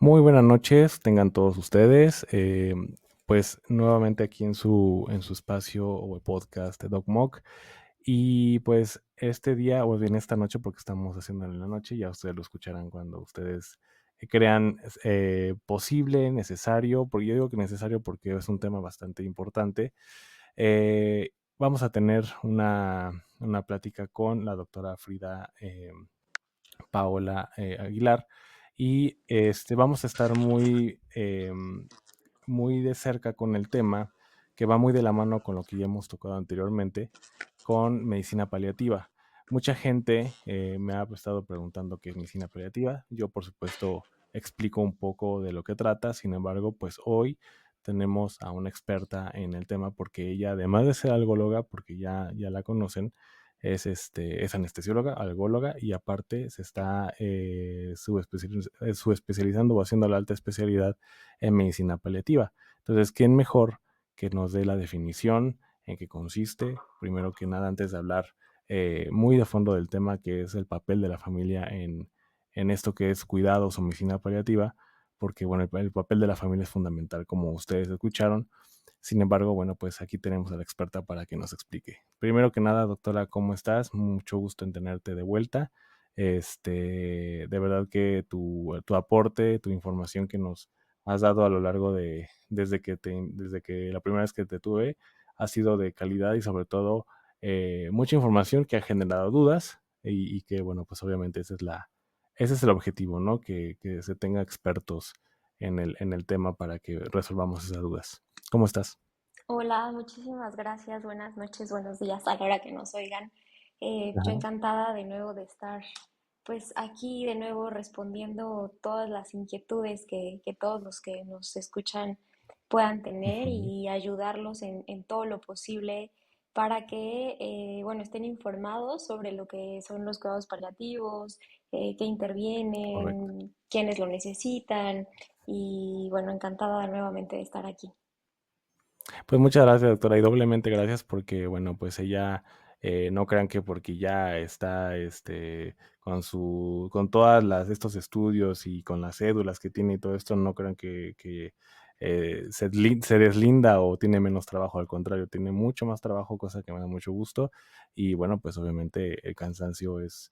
Muy buenas noches, tengan todos ustedes. Pues nuevamente aquí en su espacio o podcast de DocMock. Y pues este día, o bien esta noche, porque estamos haciendo en la noche, ya ustedes lo escucharán cuando ustedes crean posible, necesario, porque yo digo que necesario porque es un tema bastante importante. Vamos a tener una plática con la doctora Frida Paola Aguilar. Y vamos a estar muy de cerca con el tema, que va muy de la mano con lo que ya hemos tocado anteriormente, con medicina paliativa. Mucha gente me ha estado preguntando qué es medicina paliativa. Yo, por supuesto, explico un poco de lo que trata. Sin embargo, pues hoy tenemos a una experta en el tema porque ella, además de ser algóloga, porque ya la conocen, es anestesióloga, algóloga y aparte se está subespecializando o haciendo la alta especialidad en medicina paliativa. Entonces, ¿quién mejor que nos dé la definición, en qué consiste? Primero que nada, antes de hablar muy de fondo del tema, que es el papel de la familia en esto que es cuidados o medicina paliativa, porque bueno, el papel de la familia es fundamental, como ustedes escucharon. Sin embargo, bueno, pues aquí tenemos a la experta para que nos explique. Primero que nada, doctora, ¿cómo estás? Mucho gusto en tenerte de vuelta. De verdad que tu aporte, tu información que nos has dado a lo largo desde que la primera vez que te tuve, ha sido de calidad y sobre todo mucha información que ha generado dudas y que, bueno, pues obviamente ese es el objetivo, ¿no? Que se tenga expertos en el tema para que resolvamos esas dudas. ¿Cómo estás? Hola, muchísimas gracias. Buenas noches, buenos días a la hora que nos oigan. Yo Ajá. encantada de nuevo de estar pues aquí de nuevo respondiendo todas las inquietudes que todos los que nos escuchan puedan tener Ujú. y ayudarlos en todo lo posible para que bueno, estén informados sobre lo que son los cuidados paliativos, qué Correcto. intervienen, quiénes lo necesitan y bueno, encantada nuevamente de estar aquí. Pues muchas gracias, doctora, y doblemente gracias porque, bueno, pues ella, no crean que porque ya está, con todas estos estudios y con las cédulas que tiene y todo esto, no crean que se deslinda o tiene menos trabajo, al contrario, tiene mucho más trabajo, cosa que me da mucho gusto, y bueno, pues obviamente el cansancio es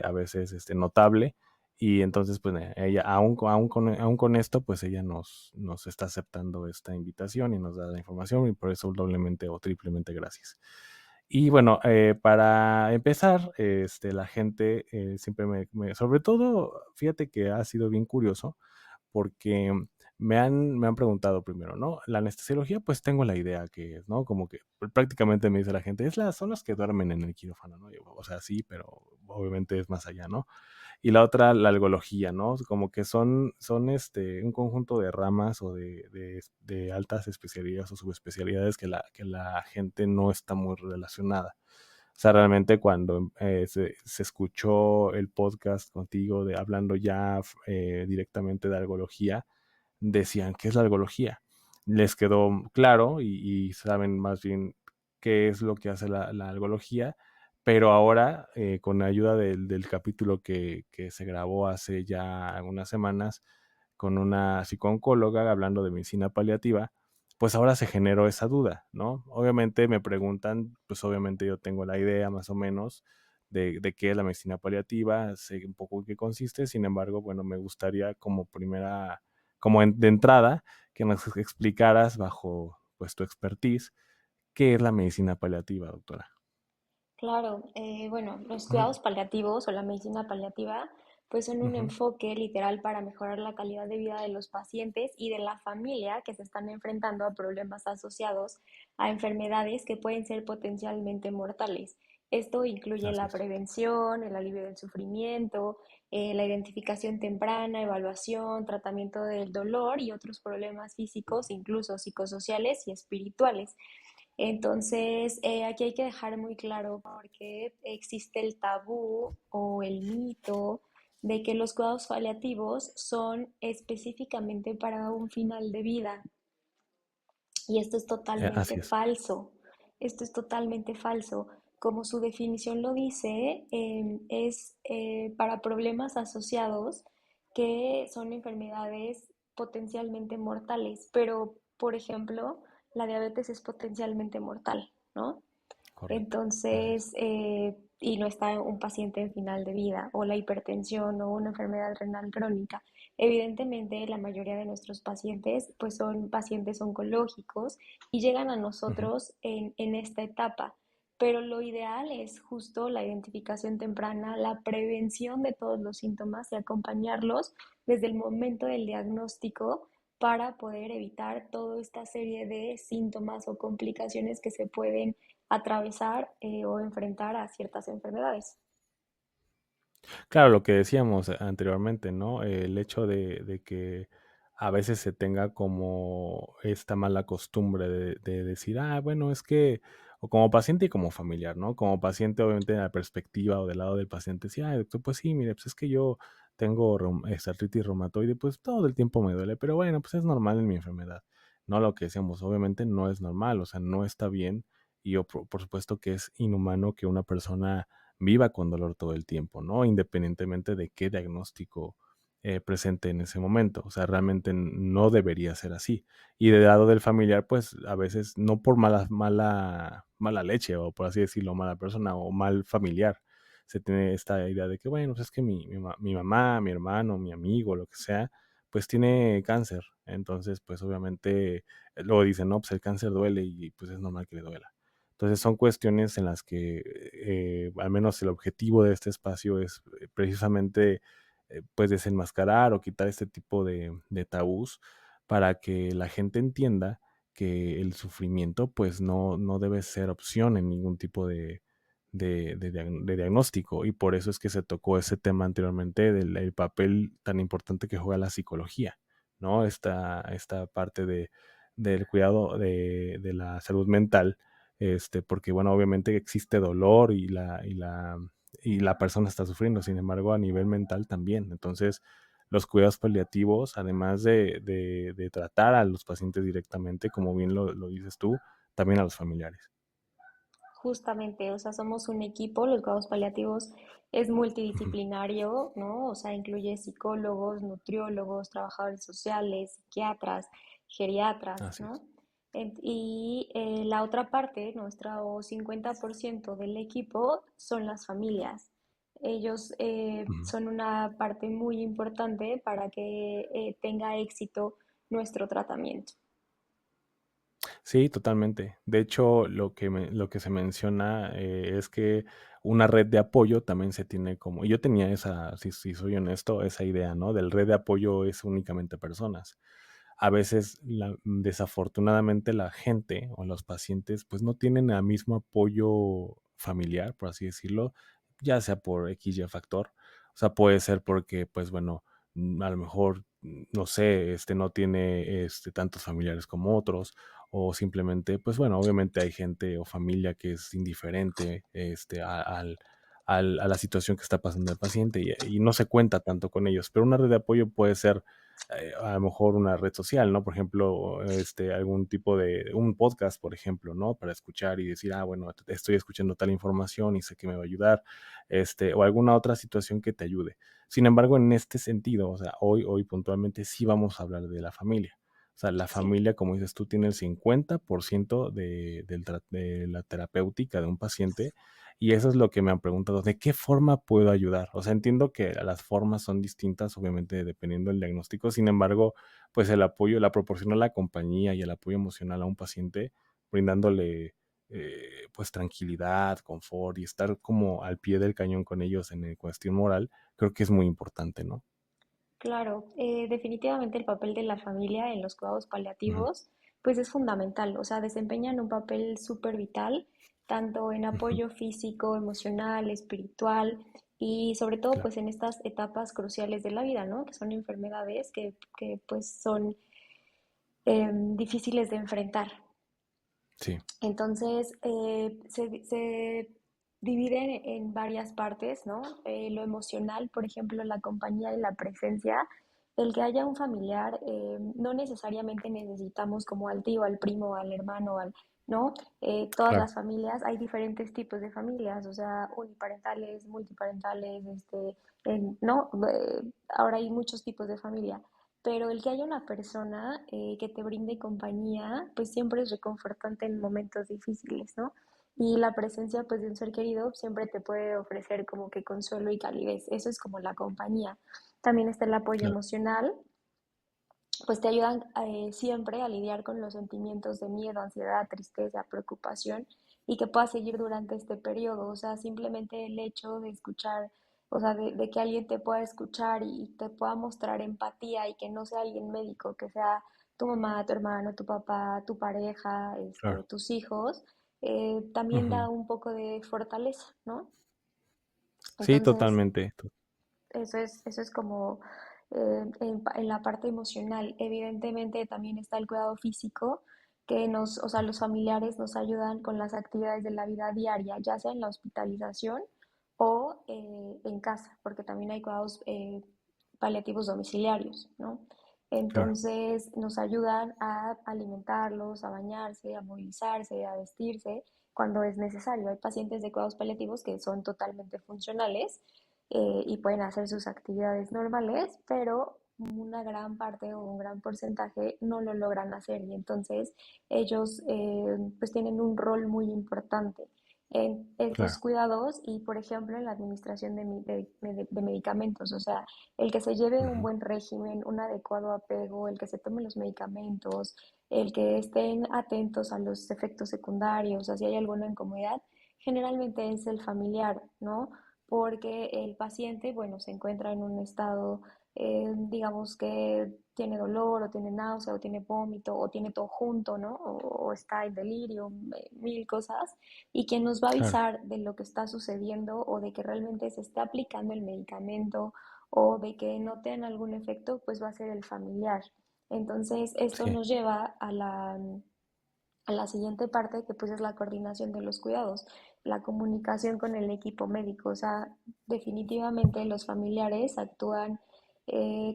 a veces, notable, y entonces, pues ella, aún con esto, pues ella nos está aceptando esta invitación y nos da la información y por eso doblemente o triplemente gracias. Y bueno, para empezar, la gente siempre sobre todo, fíjate que ha sido bien curioso porque me han preguntado primero, ¿no? La anestesiología, pues tengo la idea que es, ¿no? Como que prácticamente me dice la gente, son las que duermen en el quirófano, ¿no? O sea, sí, pero obviamente es más allá, ¿no? Y la otra, la algología, ¿no? Como que son un conjunto de ramas o de altas especialidades o subespecialidades que la gente no está muy relacionada. O sea, realmente cuando se escuchó el podcast contigo de hablando ya directamente de algología, decían, ¿qué es la algología? Les quedó claro y saben más bien qué es lo que hace la algología, pero ahora, con la ayuda del capítulo que se grabó hace ya algunas semanas con una psicooncóloga hablando de medicina paliativa, pues ahora se generó esa duda, ¿no? Obviamente me preguntan, pues obviamente yo tengo la idea más o menos de qué es la medicina paliativa, sé un poco en qué consiste, sin embargo, bueno, me gustaría de entrada, que nos explicaras bajo pues tu expertise, qué es la medicina paliativa, doctora. Claro, bueno, los Ujú, cuidados paliativos o la medicina paliativa, pues son un ujú, enfoque literal para mejorar la calidad de vida de los pacientes y de la familia que se están enfrentando a problemas asociados a enfermedades que pueden ser potencialmente mortales. Esto incluye así la es. prevención, el alivio del sufrimiento, la identificación temprana, evaluación, tratamiento del dolor y otros problemas físicos, incluso psicosociales y espirituales. Entonces, aquí hay que dejar muy claro porque existe el tabú o el mito de que los cuidados paliativos son específicamente para un final de vida. Y esto es totalmente Así es. falso. Esto es totalmente falso. Como su definición lo dice, es para problemas asociados que son enfermedades potencialmente mortales, pero por ejemplo, la diabetes es potencialmente mortal, ¿no? Correcto, así es. Entonces, y no está un paciente en final de vida, o la hipertensión o una enfermedad renal crónica. Evidentemente, la mayoría de nuestros pacientes, pues son pacientes oncológicos y llegan a Ujú. nosotros en esta etapa. Pero lo ideal es justo la identificación temprana, la prevención de todos los síntomas y acompañarlos desde el momento del diagnóstico para poder evitar toda esta serie de síntomas o complicaciones que se pueden atravesar o enfrentar a ciertas enfermedades. Claro, lo que decíamos anteriormente, ¿no? El hecho de que a veces se tenga como esta mala costumbre de decir, ah, bueno, es que, o como paciente y como familiar, ¿no? Como paciente, obviamente, de la perspectiva o del lado del paciente, sí, ah, doctor, pues sí, mire, pues es que yo tengo artritis reumatoide, pues todo el tiempo me duele, pero bueno, pues es normal en mi enfermedad. No, lo que decíamos, obviamente no es normal, o sea, no está bien y yo, por supuesto que es inhumano que una persona viva con dolor todo el tiempo, ¿no? Independientemente de qué diagnóstico presente en ese momento. O sea, realmente no debería ser así. Y del lado del familiar, pues a veces no por mala leche o por así decirlo, mala persona o mal familiar. Se tiene esta idea de que, bueno, pues es que mi mamá, mi hermano, mi amigo, lo que sea, pues tiene cáncer. Entonces, pues obviamente, luego dicen, no, pues el cáncer duele y pues es normal que le duela. Entonces son cuestiones en las que, al menos el objetivo de este espacio es precisamente, pues desenmascarar o quitar este tipo de tabús para que la gente entienda que el sufrimiento pues no debe ser opción en ningún tipo de diagnóstico y por eso es que se tocó ese tema anteriormente del el papel tan importante que juega la psicología, ¿no? Esta parte del cuidado de la salud mental porque bueno, obviamente existe dolor y la persona está sufriendo, sin embargo, a nivel mental también. Entonces, los cuidados paliativos, además de tratar a los pacientes directamente, como bien lo dices tú, también a los familiares. Justamente, o sea, somos un equipo, los cuidados paliativos es Ujú. multidisciplinario, ¿no? O sea, incluye psicólogos, nutriólogos, trabajadores sociales, psiquiatras, geriatras, Así es. ¿no? Y la otra parte, nuestro 50% del equipo son las familias. Ellos Ujú. son una parte muy importante para que tenga éxito nuestro tratamiento. Sí, totalmente. De hecho, lo que se menciona, es que una red de apoyo también se tiene como y yo tenía esa, si soy honesto, esa idea, ¿no? Del red de apoyo es únicamente personas. A veces, desafortunadamente, la gente o los pacientes, pues, no tienen el mismo apoyo familiar, por así decirlo, ya sea por x y factor. O sea, puede ser porque, pues, bueno, a lo mejor, no sé, no tiene, tantos familiares como otros, o simplemente, pues bueno, obviamente hay gente o familia que es indiferente a la situación que está pasando el paciente y no se cuenta tanto con ellos. Pero una red de apoyo puede ser a lo mejor una red social, ¿no? Por ejemplo, algún tipo de un podcast, por ejemplo, ¿no? Para escuchar y decir, ah, bueno, estoy escuchando tal información y sé que me va a ayudar, o alguna otra situación que te ayude. Sin embargo, en este sentido, o sea, hoy puntualmente sí vamos a hablar de la familia. O sea, la Sí. familia, como dices tú, tiene el 50% de la terapéutica de un paciente y eso es lo que me han preguntado, ¿de qué forma puedo ayudar? O sea, entiendo que las formas son distintas, obviamente, dependiendo del diagnóstico. Sin embargo, pues el apoyo, la proporciona la compañía y el apoyo emocional a un paciente, brindándole pues tranquilidad, confort y estar como al pie del cañón con ellos en el cuestión moral, creo que es muy importante, ¿no? Claro, definitivamente el papel de la familia en los cuidados Ujú, paliativos, pues es fundamental, o sea, desempeñan un papel súper vital, tanto en ujú, apoyo físico, emocional, espiritual y sobre todo claro, pues en estas etapas cruciales de la vida, ¿no? Que son enfermedades que pues son difíciles de enfrentar. sí. Entonces, se dividen en varias partes, ¿no? Lo emocional, por ejemplo, la compañía y la presencia. El que haya un familiar, no necesariamente necesitamos como al tío, al primo, al hermano, ¿no? Todas Claro, las familias, hay diferentes tipos de familias, o sea, uniparentales, multiparentales, ¿no? Ahora hay muchos tipos de familia, pero el que haya una persona que te brinde compañía, pues siempre es reconfortante en momentos difíciles, ¿no? Y la presencia, pues, de un ser querido siempre te puede ofrecer como que consuelo y calidez. Eso es como la compañía. También está el apoyo claro, emocional, pues te ayudan siempre a lidiar con los sentimientos de miedo, ansiedad, tristeza, preocupación y que puedas seguir durante este periodo. O sea, simplemente el hecho de escuchar, o sea, de que alguien te pueda escuchar y te pueda mostrar empatía y que no sea alguien médico, que sea tu mamá, tu hermano, tu papá, tu pareja, claro. tus hijos, también da Ujú. un poco de fortaleza, ¿no? Sí, Entonces, totalmente. eso es como en la parte emocional. Evidentemente también está el cuidado físico, que nos, o sea, los familiares nos ayudan con las actividades de la vida diaria, ya sea en la hospitalización o en casa, porque también hay cuidados paliativos domiciliarios, ¿no? Claro, Entonces nos ayudan a alimentarlos, a bañarse, a movilizarse, a vestirse cuando es necesario. Hay pacientes de cuidados paliativos que son totalmente funcionales y pueden hacer sus actividades normales, pero una gran parte o un gran porcentaje no lo logran hacer y entonces ellos pues tienen un rol muy importante en estos claro. cuidados y por ejemplo en la administración de medicamentos, o sea, el que se lleve un Ujú. buen régimen, un adecuado apego, el que se tomen los medicamentos, el que estén atentos a los efectos secundarios, o sea, si hay alguna incomodidad, generalmente es el familiar, ¿no? Porque el paciente, bueno, se encuentra en un estado, digamos que tiene dolor o tiene náusea o tiene vómito o tiene todo junto, ¿no? O está en delirio, mil cosas, y quien nos va a Claro, avisar de lo que está sucediendo o de que realmente se está aplicando el medicamento o de que no tenga algún efecto, pues va a ser el familiar. Entonces, esto sí, nos lleva a la siguiente parte, que pues es la coordinación de los cuidados, la comunicación con el equipo médico. O sea, definitivamente los familiares actúan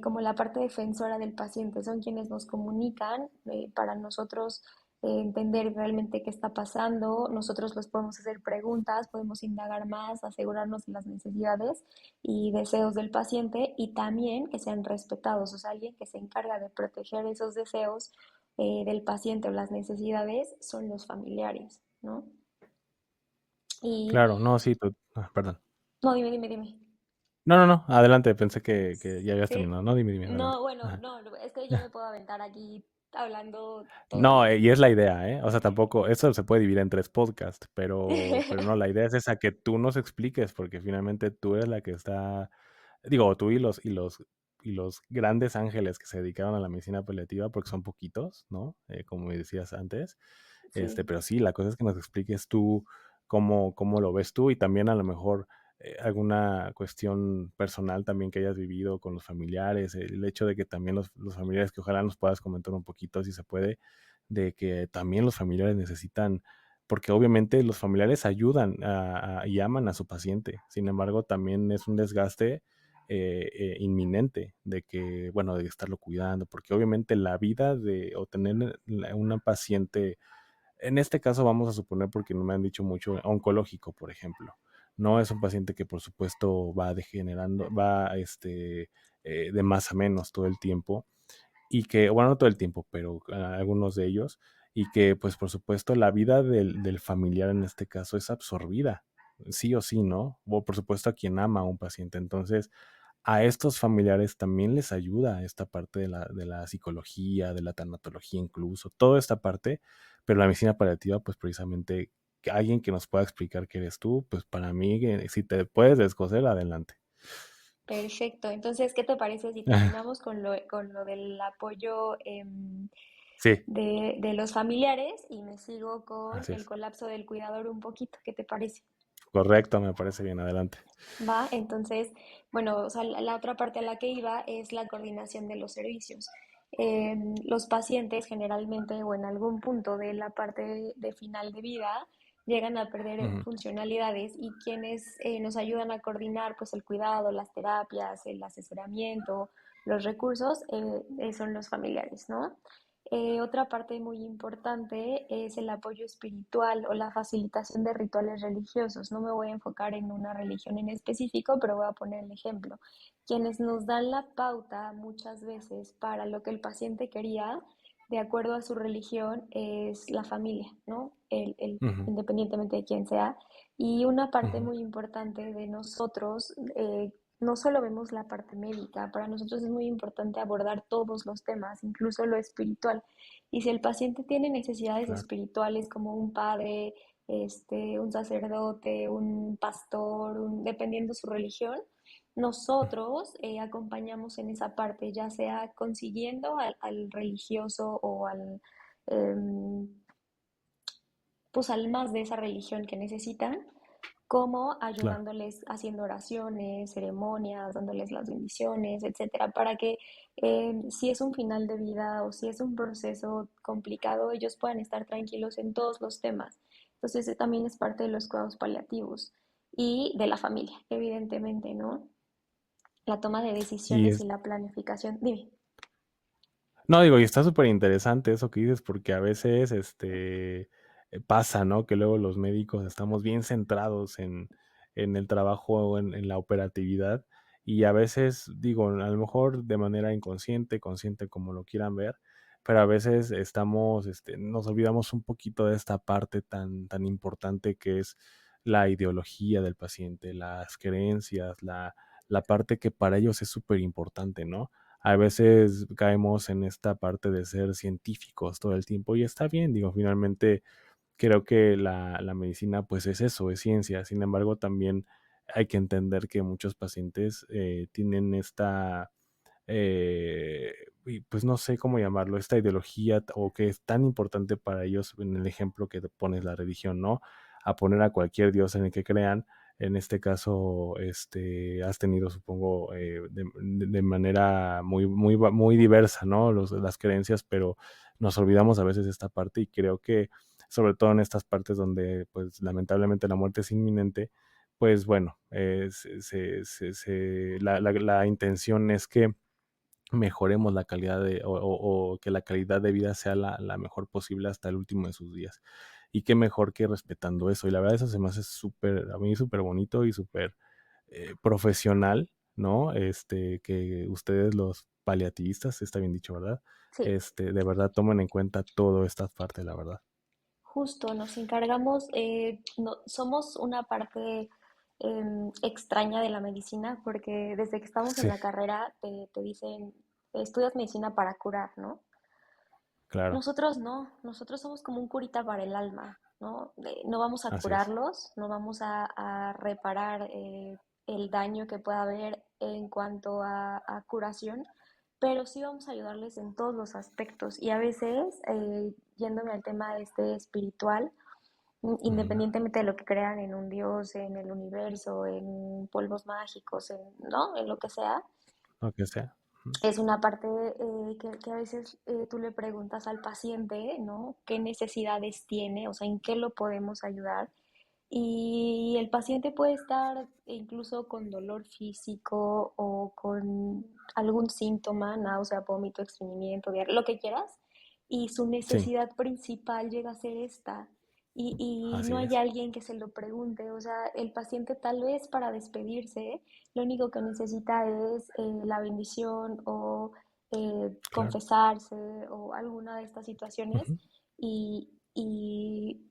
como la parte defensora del paciente, son quienes nos comunican para nosotros entender realmente qué está pasando, nosotros les podemos hacer preguntas, podemos indagar más, asegurarnos de las necesidades y deseos del paciente y también que sean respetados, o sea, alguien que se encarga de proteger esos deseos del paciente o las necesidades son los familiares, ¿no? Y, claro. No, sí, perdón. no, dime. No, no, no, adelante, pensé que ya habías Sí, terminado. No, dime, adelante. no, bueno, Ajá. no, es que yo me puedo aventar aquí hablando todo el No, día. y es la idea, ¿eh? O sea, tampoco, eso se puede dividir en 3 podcasts, pero no, la idea es esa, que tú nos expliques, porque finalmente tú eres la que está, digo, tú y los grandes ángeles que se dedicaron a la medicina paliativa, porque son poquitos, ¿no? Como me decías antes. Sí, Pero sí, la cosa es que nos expliques tú cómo lo ves tú y también a lo mejor alguna cuestión personal también que hayas vivido con los familiares, el hecho de que también los familiares, que ojalá nos puedas comentar un poquito si se puede, de que también los familiares necesitan, porque obviamente los familiares ayudan y aman a su paciente, sin embargo también es un desgaste inminente de que, bueno, de estarlo cuidando, porque obviamente la vida de o tener una paciente, en este caso vamos a suponer, porque no me han dicho mucho, oncológico, por ejemplo. No es un paciente que por supuesto va degenerando, va de más a menos todo el tiempo y que, bueno, no todo el tiempo, pero algunos de ellos, y que pues por supuesto la vida del familiar en este caso es absorbida, sí o sí, ¿no? O por supuesto a quien ama a un paciente. Entonces, a estos familiares también les ayuda esta parte de la psicología, de la tanatología incluso, toda esta parte, pero la medicina paliativa, pues precisamente que alguien que nos pueda explicar qué eres tú, pues para mí, si te puedes descoser, adelante. perfecto. Entonces, ¿qué te parece si terminamos con lo del apoyo Sí, de los familiares y me sigo con así el es. colapso del cuidador un poquito? ¿Qué te parece? Correcto, me parece bien, adelante. Va, entonces, bueno, o sea, la otra parte a la que iba es la coordinación de los servicios. Los pacientes generalmente o en algún punto de la parte de final de vida llegan a perder Ujú. funcionalidades y quienes nos ayudan a coordinar pues el cuidado, las terapias, el asesoramiento, los recursos son los familiares, ¿no? Otra parte muy importante es el apoyo espiritual o la facilitación de rituales religiosos. No me voy a enfocar en una religión en específico, pero voy a poner el ejemplo. Quienes nos dan la pauta muchas veces para lo que el paciente quería, de acuerdo a su religión, es la familia, ¿no? Ujú, Independientemente de quién sea. Y una parte ujú, muy importante de nosotros, no solo vemos la parte médica, para nosotros es muy importante abordar todos los temas, incluso lo espiritual. Y si el paciente tiene necesidades claro. espirituales como un padre, un sacerdote, un pastor, dependiendo su religión, nosotros acompañamos en esa parte, ya sea consiguiendo al religioso o em, pues al más de esa religión que necesitan, como Claro. ayudándoles haciendo oraciones, ceremonias, dándoles las bendiciones, etcétera, para que si es un final de vida o si es un proceso complicado, ellos puedan estar tranquilos en todos los temas. Entonces, también es parte de los cuidados paliativos y de la familia, evidentemente, ¿no? La toma de Y decisiones es y la planificación. Dime. No, digo, y está súper interesante eso que dices, porque a veces, pasa, ¿no? Que luego los médicos estamos bien centrados en el trabajo o en la operatividad, y a veces, digo, a lo mejor de manera inconsciente, consciente, como lo quieran ver, pero a veces estamos, nos olvidamos un poquito de esta parte tan importante que es la ideología del paciente, las creencias, la parte que para ellos es súper importante, ¿no? A veces caemos en esta parte de ser científicos todo el tiempo y está bien, digo, finalmente creo que la medicina pues es eso, es ciencia. Sin embargo, también hay que entender que muchos pacientes tienen esta, y pues no sé cómo llamarlo, esta ideología o que es tan importante para ellos en el ejemplo que te pones la religión, ¿no? A poner a cualquier dios en el que crean. En este caso, has tenido, supongo, de manera muy diversa, ¿no? Las creencias, pero nos olvidamos a veces de esta parte y creo que, sobre todo en estas partes donde, pues, lamentablemente la muerte es inminente, pues bueno, la intención es que mejoremos la calidad o que la calidad de vida sea la mejor posible hasta el último de sus días. Y qué mejor que respetando eso. Y la verdad eso se me hace súper, a mí súper bonito y súper profesional, ¿no? Que ustedes los paliativistas, está bien dicho, ¿verdad? Sí, De verdad tomen en cuenta toda esta parte, la verdad. justo, nos encargamos, somos una parte extraña de la medicina porque desde que estamos en Sí, la carrera te dicen, estudias medicina para curar, ¿no? claro, Nosotros no, nosotros somos como un curita para el alma, ¿no? No vamos a así es. curarlos, no vamos a reparar el daño que pueda haber en cuanto a curación, pero sí vamos a ayudarles en todos los aspectos. Y a veces, yéndome al tema espiritual, Ujú. independientemente de lo que crean en un dios, en el universo, en polvos mágicos, ¿no? En lo que sea, Lo que sea. Ujú. es una parte que a veces tú le preguntas al paciente, ¿no? ¿Qué necesidades tiene? O sea, ¿en qué lo podemos ayudar? Y el paciente puede estar incluso con dolor físico o con algún síntoma, náusea, vómito, estreñimiento, diarrea, lo que quieras, y su Sí, necesidad principal llega a ser esta. Y así no hay es. alguien que se lo pregunte, o sea, el paciente tal vez para despedirse, lo único que necesita es la bendición o Claro. confesarse o alguna de estas situaciones Ujú. y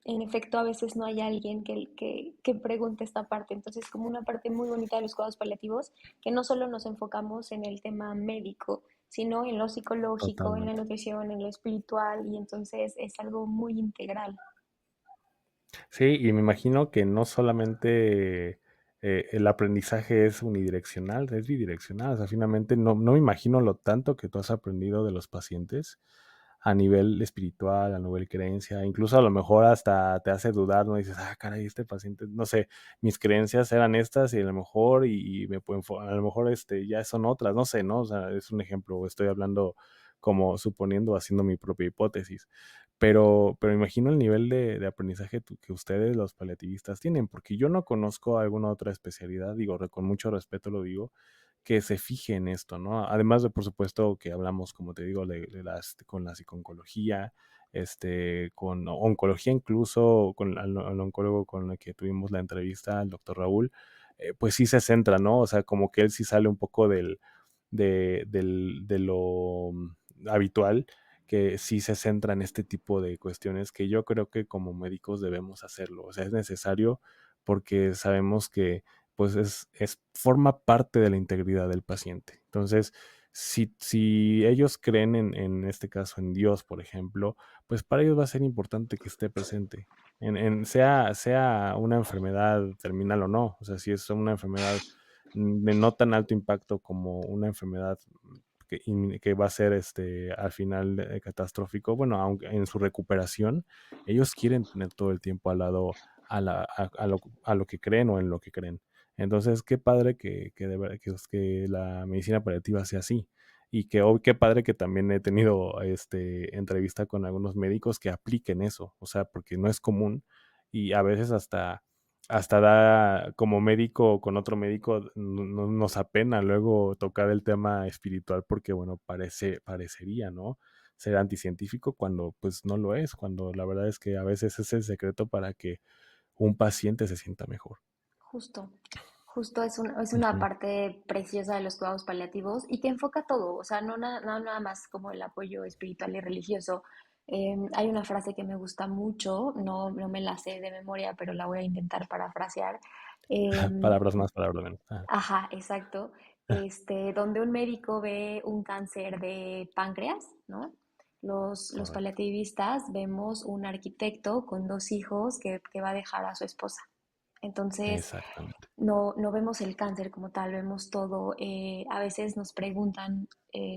en efecto a veces no hay alguien que pregunte esta parte. Entonces, como una parte muy bonita de los cuidados paliativos, que no solo nos enfocamos en el tema médico, sino en lo psicológico, en la Totalmente. nutrición, en lo espiritual, y entonces es algo muy integral. Sí, y me imagino que no solamente, el aprendizaje es unidireccional, es bidireccional. O sea, finalmente no me imagino lo tanto que tú has aprendido de los pacientes a nivel espiritual, a nivel creencia, incluso a lo mejor hasta te hace dudar, ¿no? Dices: "Ah, caray, este paciente, no sé, mis creencias eran estas y a lo mejor y me pueden a lo mejor, ya son otras", no sé, ¿no? O sea, es un ejemplo, estoy hablando como suponiendo, haciendo mi propia hipótesis. Pero imagino el nivel de aprendizaje que ustedes, los paliativistas, tienen, porque yo no conozco alguna otra especialidad, digo, con mucho respeto lo digo, que se fije en esto, ¿no? Además de, por supuesto, que hablamos, como te digo, con la psiconcología, con oncología, incluso con al oncólogo con el que tuvimos la entrevista, el doctor Raúl, pues sí se centra, ¿no? O sea, como que él sí sale un poco de lo habitual, que sí se centra en este tipo de cuestiones que yo creo que como médicos debemos hacerlo. O sea, es necesario porque sabemos que pues forma parte de la integridad del paciente. Entonces, si ellos creen en este caso en Dios, por ejemplo, pues para ellos va a ser importante que esté presente. Sea una enfermedad terminal o no, o sea, si es una enfermedad de no tan alto impacto como una enfermedad que va a ser al final catastrófico, bueno, aunque en su recuperación, ellos quieren tener todo el tiempo al lado a lo que creen o en lo que creen. Entonces, qué padre que la medicina paliativa sea así. Y que hoy qué padre que también he tenido entrevista con algunos médicos que apliquen eso, o sea, porque no es común y a veces hasta da como médico con otro médico nos apena luego tocar el tema espiritual porque bueno, parecería, ¿no? Ser anticientífico cuando pues no lo es, cuando la verdad es que a veces es el secreto para que un paciente se sienta mejor. Justo, justo es una Ujú. parte preciosa de los cuidados paliativos y que enfoca todo, o sea, no nada más como el apoyo espiritual y religioso. Hay una frase que me gusta mucho, no me la sé de memoria, pero la voy a intentar parafrasear. Em, Palabras más, palabras menos. ajá, exacto. Donde un médico ve un cáncer de páncreas, ¿no? Los Correcto. paliativistas vemos un arquitecto con dos hijos que va a dejar a su esposa. Entonces, Exactamente. no vemos el cáncer como tal, vemos todo. A veces nos preguntan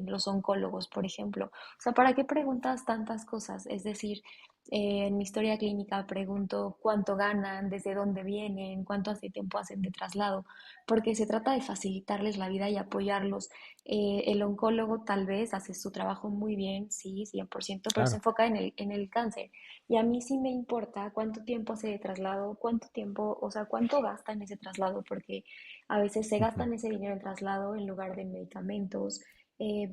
los oncólogos, por ejemplo, o sea, ¿para qué preguntas tantas cosas? Es decir, en mi historia clínica pregunto cuánto ganan, desde dónde vienen, cuánto hace tiempo hacen de traslado, porque se trata de facilitarles la vida y apoyarlos. El oncólogo tal vez hace su trabajo muy bien, sí, 100%, pero se Claro. enfoca en el cáncer. Y a mí sí me importa cuánto tiempo hace de traslado, cuánto tiempo, o sea, cuánto gasta en ese traslado, porque a veces se Ujú. gastan ese dinero en traslado en lugar de medicamentos,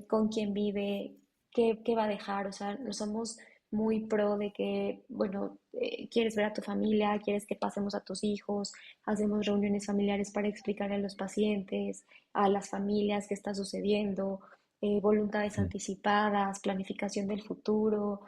con quién vive, qué va a dejar, o sea, no somos muy pro de que, bueno, quieres ver a tu familia, quieres que pasemos a tus hijos, hacemos reuniones familiares para explicar a los pacientes, a las familias qué está sucediendo, voluntades Ujú. anticipadas, planificación del futuro.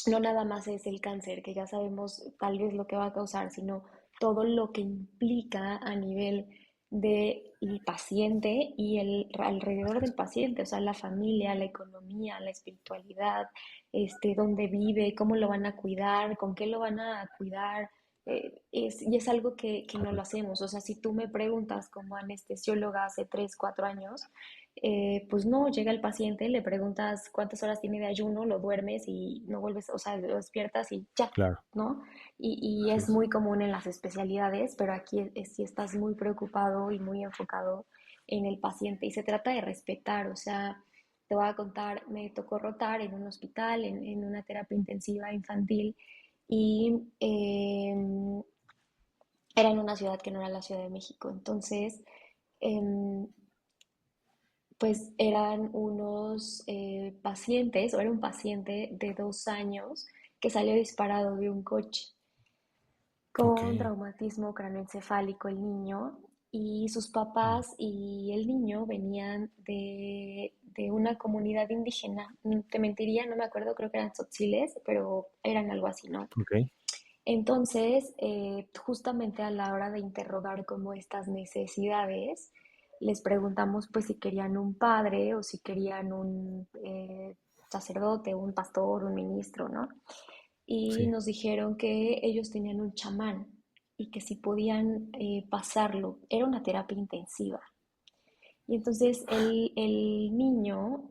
No nada más es el cáncer, que ya sabemos tal vez lo que va a causar, sino todo lo que implica a nivel del paciente y el alrededor Así del es. paciente, o sea, la familia, la economía, la espiritualidad, dónde vive, cómo lo van a cuidar, con qué lo van a cuidar. Y es algo que no lo Correcto. hacemos. O sea, si tú me preguntas como anestesióloga hace 3 4 años, pues no, llega el paciente, le preguntas cuántas horas tiene de ayuno, lo duermes y no vuelves, o sea, lo despiertas y ya, Claro. ¿no? Y Así es es. muy común en las especialidades, pero aquí sí estás muy preocupado y muy enfocado en el paciente y se trata de respetar, o sea, te voy a contar, me tocó rotar en un hospital, en una terapia intensiva infantil y era en una ciudad que no era la Ciudad de México, entonces em, pues eran unos pacientes, o era un paciente de 2 años que salió disparado de un coche Ok. con traumatismo craneoencefálico el niño y sus Mm. papás y el niño venían de una comunidad indígena. Te mentiría, no me acuerdo, creo que eran tzotziles, pero eran algo así, ¿no? Ok. Entonces, justamente a la hora de interrogar como estas necesidades, les preguntamos pues si querían un padre o si querían un sacerdote, un pastor, un ministro, ¿no? Y Sí. nos dijeron que ellos tenían un chamán y que si podían pasarlo, era una terapia intensiva. Y entonces el niño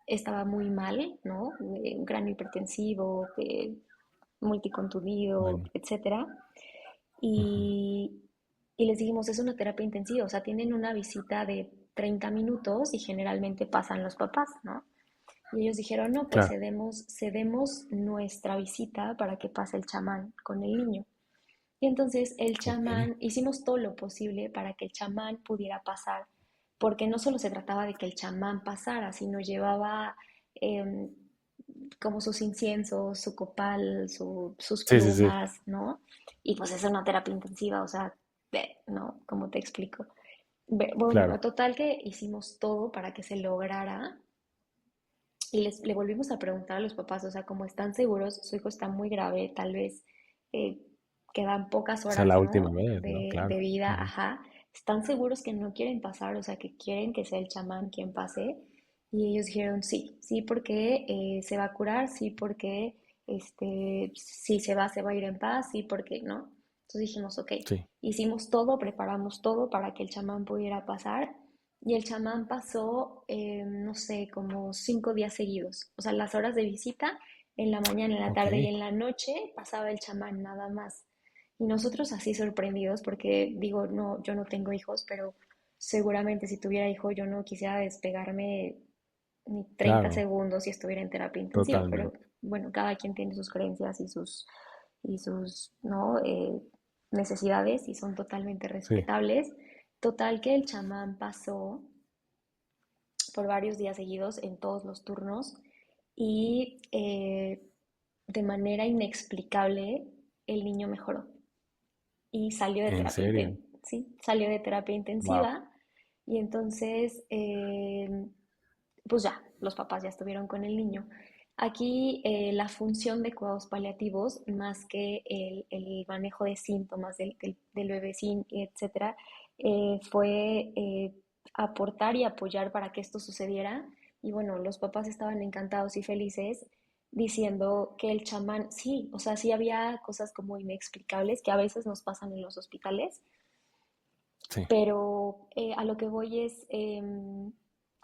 estaba muy mal, ¿no? Un cráneo hipertensivo, multicontudido, Bueno. etcétera. Ujú. Y, y les dijimos, es una terapia intensiva, o sea, tienen una visita de 30 minutos y generalmente pasan los papás, ¿no? Y ellos dijeron, no, pues Claro. cedemos nuestra visita para que pase el chamán con el niño. Y entonces el okey. chamán, hicimos todo lo posible para que el chamán pudiera pasar, porque no solo se trataba de que el chamán pasara, sino llevaba em, como sus inciensos, su copal, sus Sí, sí, sí, plumas, ¿no? Y pues es una terapia intensiva, o sea, ¿no? ¿Cómo te explico? Bueno, claro. total que hicimos todo para que se lograra y le volvimos a preguntar a los papás, o sea, como están seguros, su hijo está muy grave, tal vez eh, quedan pocas O sea, horas, la última ¿no? vez, ¿no? De Claro. vida, Ujú. ajá. Están seguros que no quieren pasar, o sea, que quieren que sea el chamán quien pase. Y ellos dijeron sí, sí porque se va a curar, sí porque si se va a ir en paz, sí porque no. Entonces dijimos, ok, Sí, hicimos todo, preparamos todo para que el chamán pudiera pasar y el chamán pasó, no sé, como 5 días seguidos. O sea, las horas de visita, en la mañana, en la tarde y okey. en la noche, pasaba el chamán nada más. Y nosotros así sorprendidos, porque digo, no, yo no tengo hijos, pero seguramente si tuviera hijo yo no quisiera despegarme ni 30 Claro, segundos si estuviera en terapia intensiva. Pero totalmente. bueno, cada quien tiene sus creencias y sus ¿no? Necesidades y son totalmente Sí, respetables. Total que el chamán pasó por varios días seguidos en todos los turnos y de manera inexplicable el niño mejoró y salió de ¿en terapia, serio? ¿sí? Salió de terapia Wow. intensiva y entonces pues ya, los papás ya estuvieron con el niño. Aquí la función de cuidados paliativos, más que el manejo de síntomas del bebecín, etcétera, fue aportar y apoyar para que esto sucediera. Y bueno, los papás estaban encantados y felices diciendo que el chamán, sí, o sea, sí había cosas como inexplicables que a veces nos pasan en los hospitales, Sí. pero a lo que voy es,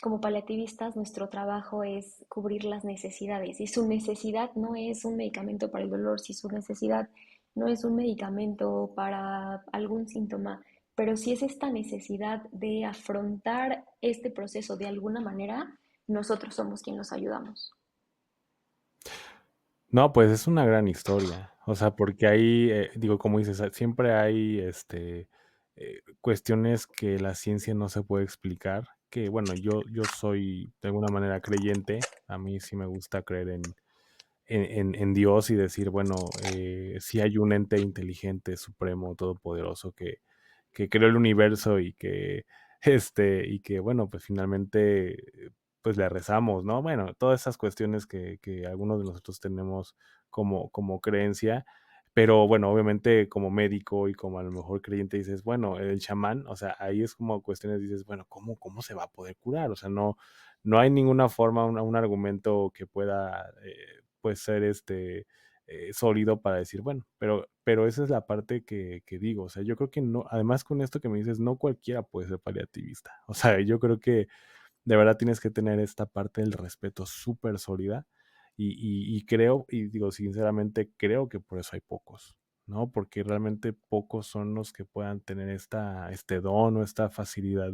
como paliativistas, nuestro trabajo es cubrir las necesidades. Y su necesidad no es un medicamento para el dolor, si su necesidad no es un medicamento para algún síntoma, pero si es esta necesidad de afrontar este proceso de alguna manera, nosotros somos quien los ayudamos. No, pues es una gran historia. O sea, porque ahí, digo, como dices, siempre hay cuestiones que la ciencia no se puede explicar. Que bueno, yo soy de alguna manera creyente. A mí sí me gusta creer en Dios y decir, bueno, sí hay un ente inteligente, supremo, todopoderoso que creó el universo y que, y que, bueno, pues finalmente, pues le rezamos, ¿no? Bueno, todas esas cuestiones que algunos de nosotros tenemos como creencia, pero bueno, obviamente como médico y como a lo mejor creyente dices, bueno, el chamán, o sea, ahí es como cuestiones, dices, bueno, ¿cómo se va a poder curar? O sea, no hay ninguna forma, un argumento que pueda, pues ser sólido para decir, bueno, pero esa es la parte que digo, o sea, yo creo que no, además con esto que me dices, no cualquiera puede ser paliativista, o sea, yo creo que de verdad tienes que tener esta parte del respeto súper sólida y creo, y digo sinceramente, creo que por eso hay pocos, ¿no? Porque realmente pocos son los que puedan tener este don o esta facilidad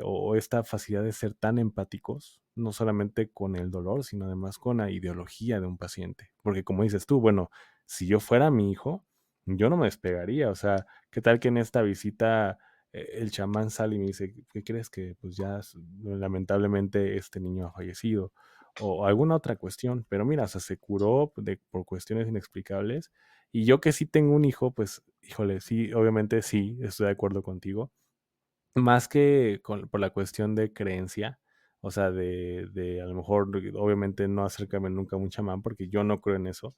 o esta facilidad de ser tan empáticos, no solamente con el dolor, sino además con la ideología de un paciente. Porque como dices tú, bueno, si yo fuera mi hijo, yo no me despegaría. O sea, ¿qué tal que en esta visita el chamán sale y me dice, ¿qué crees que pues ya lamentablemente este niño ha fallecido? O alguna otra cuestión, pero mira, o sea, se curó por cuestiones inexplicables. Y yo que sí tengo un hijo, pues, híjole, sí, obviamente sí, estoy de acuerdo contigo más que por la cuestión de creencia, o sea, de a lo mejor, obviamente no acercarme nunca a un chamán, porque yo no creo en eso,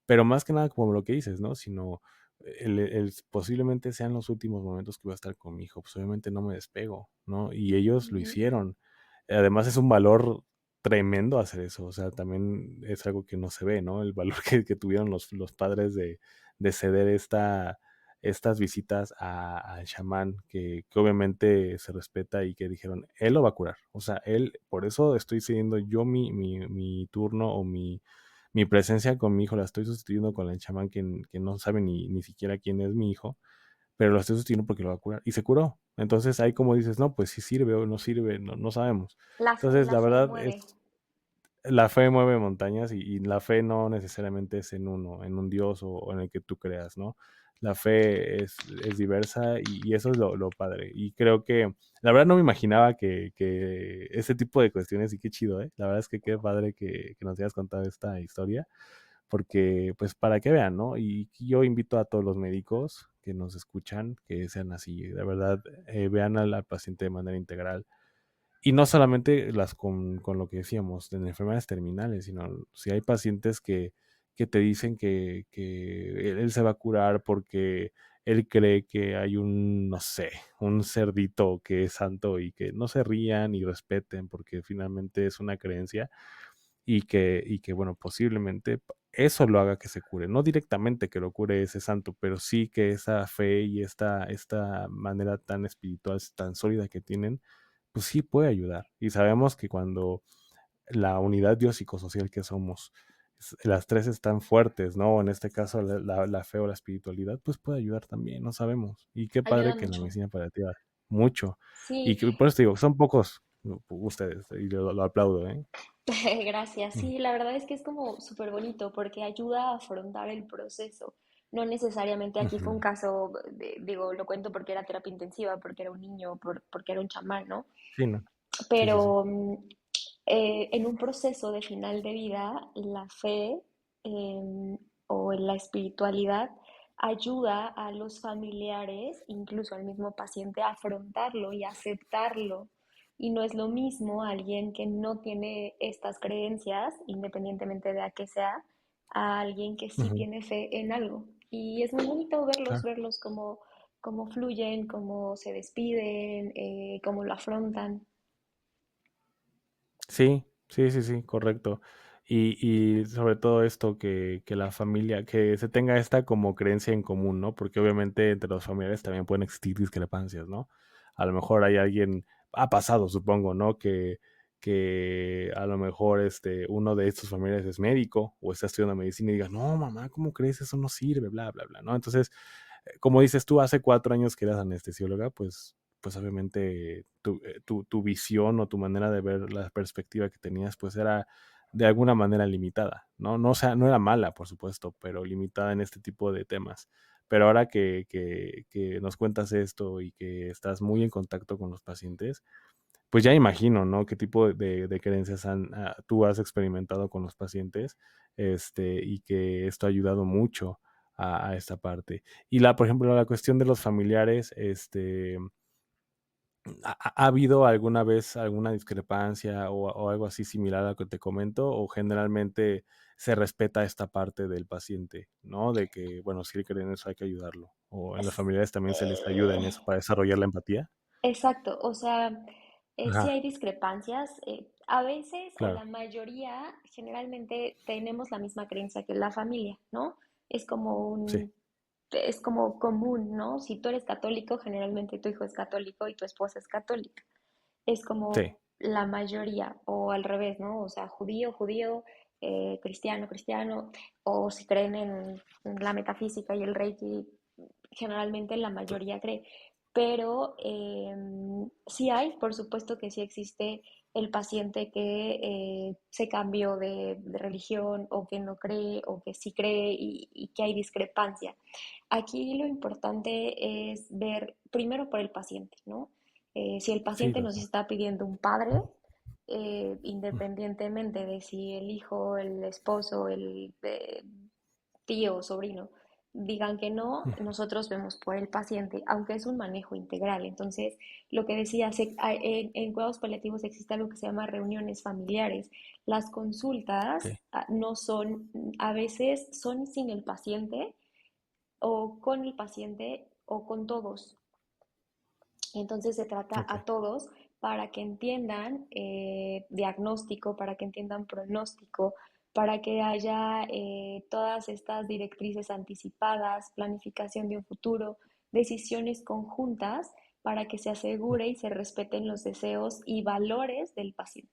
pero más que nada como lo que dices, ¿no? Sino posiblemente sean los últimos momentos que voy a estar con mi hijo, pues obviamente no me despego, ¿no? Y ellos lo Ujú. hicieron. Además es un valor tremendo hacer eso, o sea, también es algo que no se ve, ¿no? El valor que tuvieron los padres de ceder estas visitas al chamán, que obviamente se respeta y que dijeron, él lo va a curar. O sea, él, por eso estoy cediendo yo mi turno o mi presencia con mi hijo, la estoy sustituyendo con el chamán que no sabe ni siquiera quién es mi hijo, pero lo estoy sustituyendo porque lo va a curar. Y se curó. Entonces ahí como dices, no, pues si sirve o no sirve, no sabemos. Entonces, La la fe verdad mueve. la fe mueve montañas y la fe no necesariamente es en uno, en un Dios o en el que tú creas, ¿no? La fe es diversa y eso es lo padre. Y creo que, la verdad no me imaginaba que ese tipo de cuestiones, y qué chido, ¿eh? La verdad es que qué padre que nos hayas contado esta historia, porque pues para que vean, ¿no? Y yo invito a todos los médicos que nos escuchan que sean así, de verdad, vean al paciente de manera integral y no solamente las con lo que decíamos, de enfermedades terminales, sino si hay pacientes que te dicen que él se va a curar porque él cree que hay un, no sé, un cerdito que es santo y que no se rían y respeten porque finalmente es una creencia y que bueno, posiblemente eso lo haga que se cure. No directamente que lo cure ese santo, pero sí que esa fe y esta manera tan espiritual, tan sólida que tienen, pues sí puede ayudar. Y sabemos que cuando la unidad biopsicosocial que somos, las tres están fuertes, ¿no? En este caso, la fe o la espiritualidad, pues puede ayudar también, no sabemos. Y qué Ayuda padre que en la mucho. medicina paliativa, mucho. Y Sí, que, por eso te digo, son pocos ustedes, y lo aplaudo, ¿eh? gracias. Mm. Sí, la verdad es que es como súper bonito porque ayuda a afrontar el proceso. No necesariamente aquí fue un Ujú. caso, digo, lo cuento porque era terapia intensiva, porque era un niño, porque era un chamán, ¿no? Sí, no. Sí, sí, sí. Pero en un proceso de final de vida, la fe o en la espiritualidad ayuda a los familiares, incluso al mismo paciente, a afrontarlo y aceptarlo. Y no es lo mismo alguien que no tiene estas creencias, independientemente de a qué sea, a alguien que sí Ujú. tiene fe en algo. Y es muy bonito verlos, Claro. verlos cómo fluyen, cómo se despiden, cómo lo afrontan. Sí, sí, sí, sí, correcto. Y sobre todo esto que la familia, que se tenga esta como creencia en común, ¿no? Porque obviamente entre los familiares también pueden existir discrepancias, ¿no? A lo mejor hay alguien, ha pasado, supongo, ¿no? Que a lo mejor uno de estos familiares es médico o está estudiando medicina y diga, no, mamá, ¿cómo crees? Eso no sirve, bla, bla, bla, ¿no? Entonces, como dices tú, hace 4 años que eras anestesióloga, pues obviamente tu visión o tu manera de ver la perspectiva que tenías, pues era de alguna manera limitada, ¿no? No, o sea, no era mala, por supuesto, pero limitada en este tipo de temas. Pero ahora que nos cuentas esto y que estás muy en contacto con los pacientes, pues ya imagino, ¿no? Qué tipo de creencias tú has experimentado con los pacientes, y que esto ha ayudado mucho a esta parte. Y por ejemplo, la cuestión de los familiares, ¿ha habido alguna vez alguna discrepancia o algo así similar a lo que te comento? ¿O generalmente se respeta esta parte del paciente, ¿no? De que, bueno, si él cree en eso hay que ayudarlo. ¿O en las Es- familiares también se les ayuda en eso para desarrollar la empatía? exacto, o sea, sí hay Ajá, discrepancias. A veces o la claro. mayoría generalmente tenemos la misma creencia que la familia, ¿no? Es como Sí, es como común, ¿no? Si tú eres católico, generalmente tu hijo es católico y tu esposa es católica. Es sí, como la mayoría, o al revés, ¿no? O sea, judío, judío, cristiano, cristiano, o si creen en la metafísica y el reiki, generalmente la mayoría cree. Pero sí hay, por supuesto que sí existe el paciente que se cambió de religión o que no cree o que sí cree y que hay discrepancia. Aquí lo importante es ver primero por el paciente, ¿no? Si el sí, paciente nos total. está pidiendo un padre, independientemente de si el hijo, el esposo, el tío o sobrino digan que no, nosotros vemos por el paciente, aunque es un manejo integral. Entonces, lo que decía, en cuidados paliativos existe algo que se llama reuniones familiares. Las consultas Okey, no son, a veces son sin el paciente o con el paciente o con todos. Entonces se trata okey, a todos para que entiendan diagnóstico, para que entiendan pronóstico, para que haya todas estas directrices anticipadas, planificación de un futuro, decisiones conjuntas para que se asegure y se respeten los deseos y valores del paciente.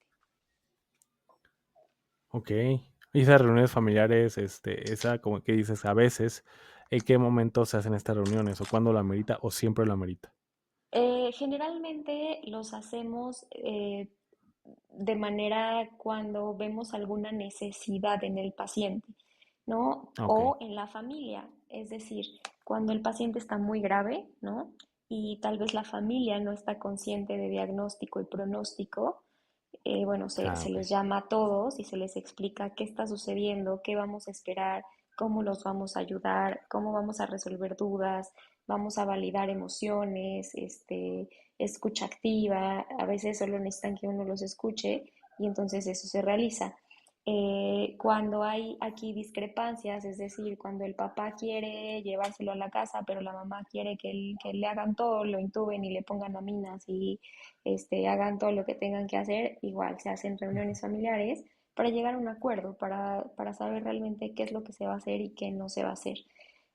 okey. Y esas reuniones familiares, esa como que dices, a veces, ¿en qué momento se hacen estas reuniones? ¿O cuándo lo amerita, o siempre lo amerita? Generalmente los hacemos de manera cuando vemos alguna necesidad en el paciente, ¿no? Ok, O en la familia, es decir, cuando el paciente está muy grave, ¿no? Y tal vez la familia no está consciente de diagnóstico y pronóstico, bueno, se ok. les llama a todos y se les explica qué está sucediendo, qué vamos a esperar, cómo los vamos a ayudar, cómo vamos a resolver dudas, vamos a validar emociones, escucha activa, a veces solo necesitan que uno los escuche y entonces eso se realiza. Cuando hay aquí discrepancias, es decir, cuando el papá quiere llevárselo a la casa, pero la mamá quiere que le hagan todo, lo intuben y le pongan aminas y hagan todo lo que tengan que hacer, igual se hacen reuniones familiares para llegar a un acuerdo, para saber realmente qué es lo que se va a hacer y qué no se va a hacer.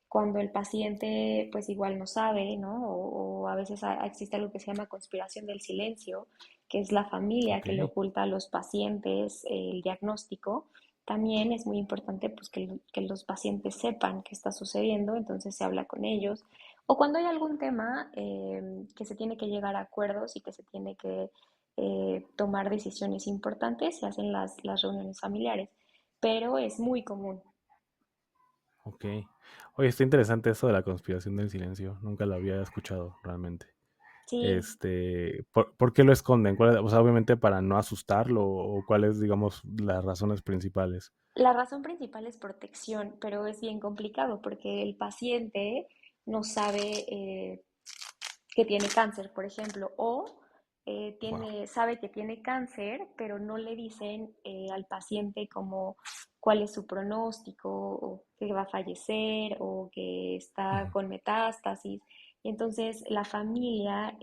Cuando el paciente pues igual no sabe, ¿no? O a veces existe algo que se llama conspiración del silencio, que es la familia Ok. que le oculta a los pacientes el diagnóstico. También es muy importante pues que los pacientes sepan qué está sucediendo, entonces se habla con ellos. O cuando hay algún tema que se tiene que llegar a acuerdos y que se tiene que tomar decisiones importantes, se hacen las reuniones familiares, pero es muy común. Ok. Oye, está interesante eso de la conspiración del silencio. Nunca lo había escuchado realmente. Sí, ¿Por qué lo esconden? O sea, obviamente para no asustarlo o cuáles, digamos, las razones principales. la razón principal es protección, pero es bien complicado porque el paciente no sabe que tiene cáncer, por ejemplo, o Wow. sabe que tiene cáncer, pero no le dicen al paciente como cuál es su pronóstico, o que va a fallecer, o que está con metástasis. Y entonces la familia,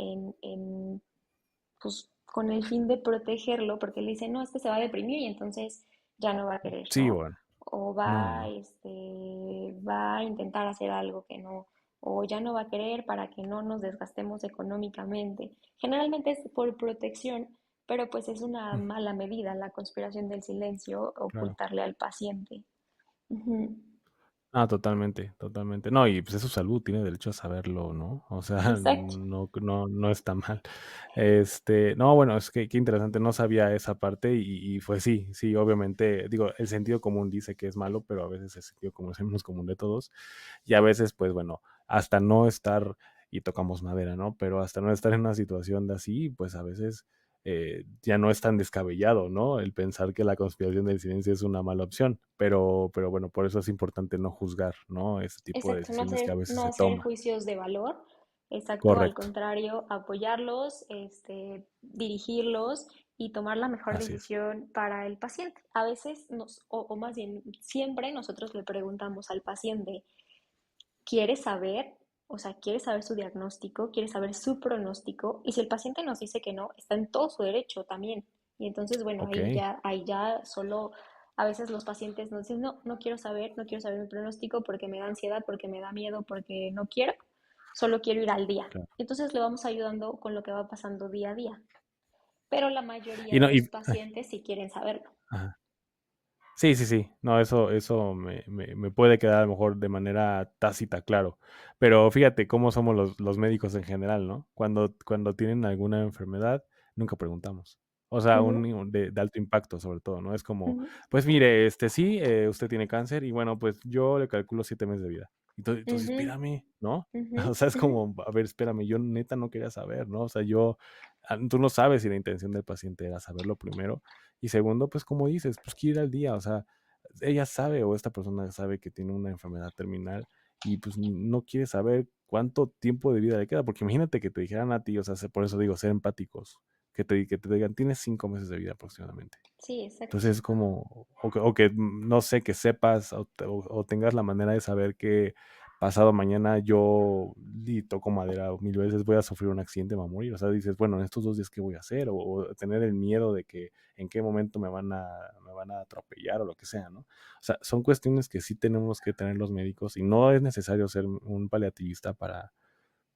pues, con el fin de protegerlo, porque le dicen, no, es que se va a deprimir y entonces ya no va a querer, Sí, ¿no? bueno. O No, no. va a intentar hacer algo que no, o ya no va a querer para que no nos desgastemos económicamente. Generalmente es por protección, pero pues es una Mm, mala medida la conspiración del silencio, claro. ocultarle al paciente. Ujú. Ah, totalmente, totalmente. No, y pues es su salud, tiene derecho a saberlo, ¿no? O sea, Exacto. no está mal. No, bueno, es que qué interesante, no sabía esa parte y pues sí, sí, obviamente, digo, el sentido común dice que es malo, pero a veces el sentido común es el menos común de todos. Y a veces, pues bueno, hasta no estar, y tocamos madera, ¿no? Pero hasta no estar en una situación de así, pues a veces ya no es tan descabellado, ¿no? El pensar que la conspiración del silencio es una mala opción, pero bueno, por eso es importante no juzgar, ¿no? Ese tipo de Exacto, decisiones que a veces no se hacer toman. juicios de valor, exacto, al Correcto, contrario, apoyarlos, dirigirlos y tomar la mejor así es. decisión para el paciente. A veces, o más bien, siempre nosotros le preguntamos al paciente, ¿quiere saber? O sea, quiere saber su diagnóstico, quiere saber su pronóstico, y si el paciente nos dice que no, está en todo su derecho también. Y entonces, bueno, Ok, ahí ya solo a veces los pacientes nos dicen, no, no quiero saber mi pronóstico porque me da ansiedad, porque me da miedo, porque no quiero, solo quiero ir al día. claro. Y entonces le vamos ayudando con lo que va pasando día a día. Pero la mayoría Y de no, los ay, pacientes sí quieren saberlo. ajá. Sí, sí, sí. No, eso me puede quedar a lo mejor de manera tácita, claro. Pero fíjate cómo somos los médicos en general, ¿no? Cuando tienen alguna enfermedad, nunca preguntamos. O sea, Ujú, de alto impacto, sobre todo, ¿no? Es como, ujú, pues mire, sí, usted tiene cáncer y bueno, pues yo le calculo 7 meses de vida. Entonces, ujú, espérame, ¿no? ujú, O sea, es ujú. como, a ver, espérame, yo neta no quería saber, ¿no? O sea, tú no sabes si la intención del paciente era saberlo primero y segundo, pues como dices, pues quiere ir al día, o sea, ella sabe o esta persona sabe que tiene una enfermedad terminal y pues no quiere saber cuánto tiempo de vida le queda, porque imagínate que te dijeran a ti, o sea, por eso digo, ser empáticos, que te digan, tienes 5 meses de vida aproximadamente. Sí, exacto. Entonces es como, no sé, que sepas o tengas la manera de saber que pasado mañana yo, y toco madera 1000 veces, voy a sufrir un accidente, me voy a morir. O sea, dices, bueno, en estos 2 días, ¿qué voy a hacer? O tener el miedo de que en qué momento me van a atropellar o lo que sea, ¿no? O sea, son cuestiones que sí tenemos que tener los médicos y no es necesario ser un paliativista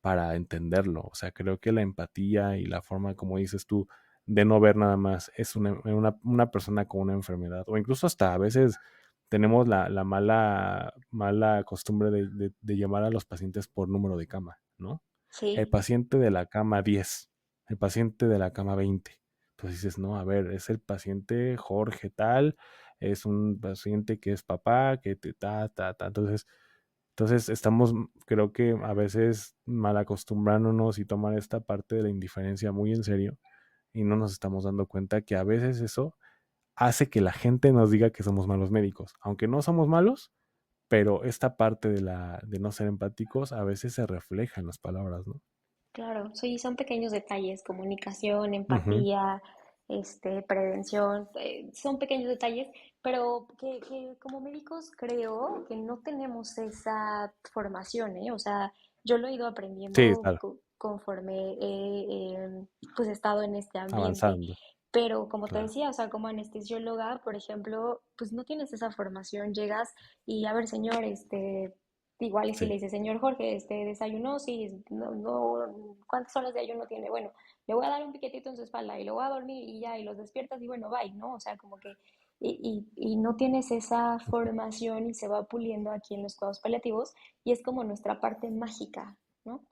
para entenderlo. O sea, creo que la empatía y la forma, como dices tú, de no ver nada más es una persona con una enfermedad, o incluso hasta a veces tenemos la mala costumbre de llamar a los pacientes por número de cama, ¿no? El Sí, paciente de la cama 10, el paciente de la cama 20. Entonces dices, no, a ver, es el paciente Jorge tal, es un paciente que es papá, que te ta. Entonces estamos, creo que a veces mal acostumbrándonos y tomar esta parte de la indiferencia muy en serio y no nos estamos dando cuenta que a veces eso hace que la gente nos diga que somos malos médicos, aunque no somos malos, pero esta parte de no ser empáticos a veces se refleja en las palabras, ¿no? Claro, sí, son pequeños detalles, comunicación, Ujú. empatía, prevención, son pequeños detalles, pero que como médicos creo que no tenemos esa formación, ¿eh? O sea, yo lo he ido Sí, aprendiendo claro, conforme pues he estado en este ambiente, avanzando, pero como te claro. decía, o sea, como anestesióloga, por ejemplo, pues no tienes esa formación, llegas y a ver, señor, igual y si Sí. le dice, señor Jorge, desayunó, sí, no, no, ¿cuántas horas de ayuno tiene? Bueno, le voy a dar un piquetito en su espalda y lo voy a dormir y ya, y los despiertas y bueno, bye, ¿no? O sea, como que, y no tienes esa Ujú. formación y se va puliendo aquí en los cuidados paliativos y es como nuestra parte mágica, ¿no?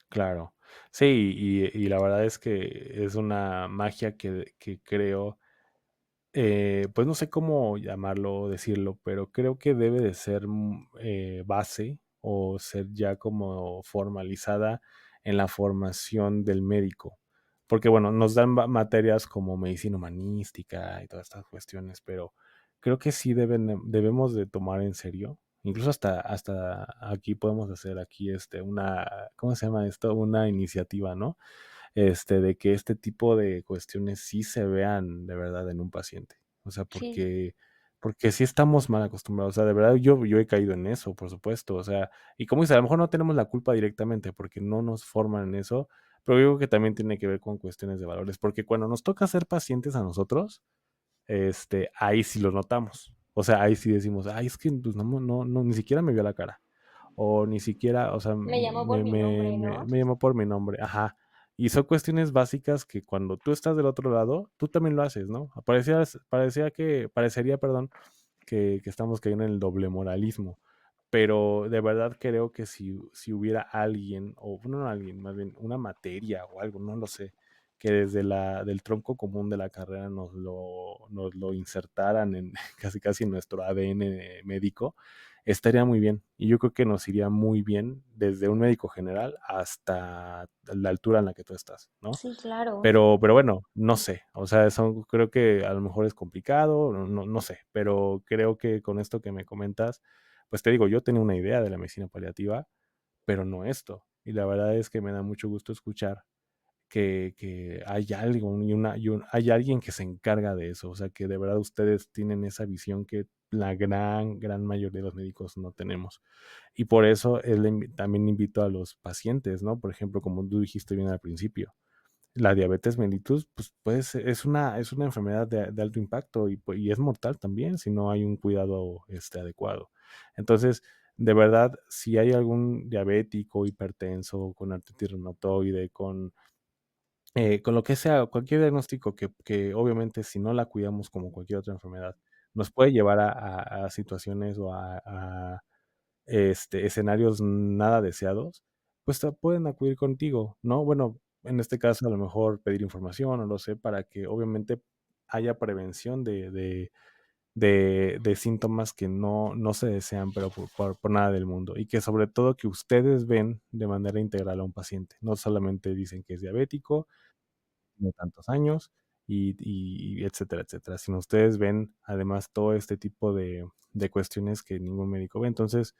Claro. Sí, y la verdad es que es una magia que creo, pues no sé cómo llamarlo o decirlo, pero creo que debe de ser base o ser ya como formalizada en la formación del médico. Porque bueno, nos dan materias como medicina humanística y todas estas cuestiones, pero creo que sí debemos de tomar en serio. Incluso hasta aquí podemos hacer aquí ¿cómo se llama esto? Una iniciativa, ¿no? De que este tipo de cuestiones sí se vean de verdad en un paciente. O sea, Sí, porque sí estamos mal acostumbrados. O sea, de verdad yo he caído en eso, por supuesto. O sea, y como dice, a lo mejor no tenemos la culpa directamente porque no nos forman en eso, pero yo creo que también tiene que ver con cuestiones de valores, porque cuando nos toca ser pacientes a nosotros, ahí sí lo notamos. O sea, ahí sí decimos, ay, es que pues, no, ni siquiera me vio la cara o ni siquiera, o sea, me llamó por mi nombre, ¿no? me llamó por mi nombre, ajá. Y son cuestiones básicas que cuando tú estás del otro lado, tú también lo haces, ¿no? Parecería, perdón, que estamos cayendo en el doble moralismo, pero de verdad creo que si hubiera alguien, o no alguien, más bien una materia o algo, no lo sé, que desde del tronco común de la carrera nos lo insertaran en casi casi en nuestro ADN médico, estaría muy bien. Y yo creo que nos iría muy bien desde un médico general hasta la altura en la que tú estás, ¿no? Sí, claro. Pero bueno, no sé, o sea, eso creo que a lo mejor es complicado, no sé, pero creo que con esto que me comentas, pues te digo, yo tenía una idea de la medicina paliativa, pero no esto. Y la verdad es que me da mucho gusto escuchar que hay algo hay alguien que se encarga de eso, o sea, que de verdad ustedes tienen esa visión que la gran mayoría de los médicos no tenemos. Y por eso también invito a los pacientes, ¿no? Por ejemplo, como tú dijiste bien al principio, la diabetes mellitus, pues, es una enfermedad de alto impacto y es mortal también si no hay un cuidado adecuado. Entonces, de verdad, si hay algún diabético, hipertenso, con artritis reumatoide, con lo que sea, cualquier diagnóstico que obviamente si no la cuidamos como cualquier otra enfermedad, nos puede llevar a situaciones o a escenarios nada deseados, pues pueden acudir contigo, ¿no? Bueno, en este caso a lo mejor pedir información, no lo sé, para que obviamente haya prevención de síntomas que no se desean, pero por nada del mundo. Y que sobre todo que ustedes ven de manera integral a un paciente. No solamente dicen que es diabético, tiene tantos años y etcétera, etcétera. Sino ustedes ven además todo este tipo de cuestiones que ningún médico ve. Entonces,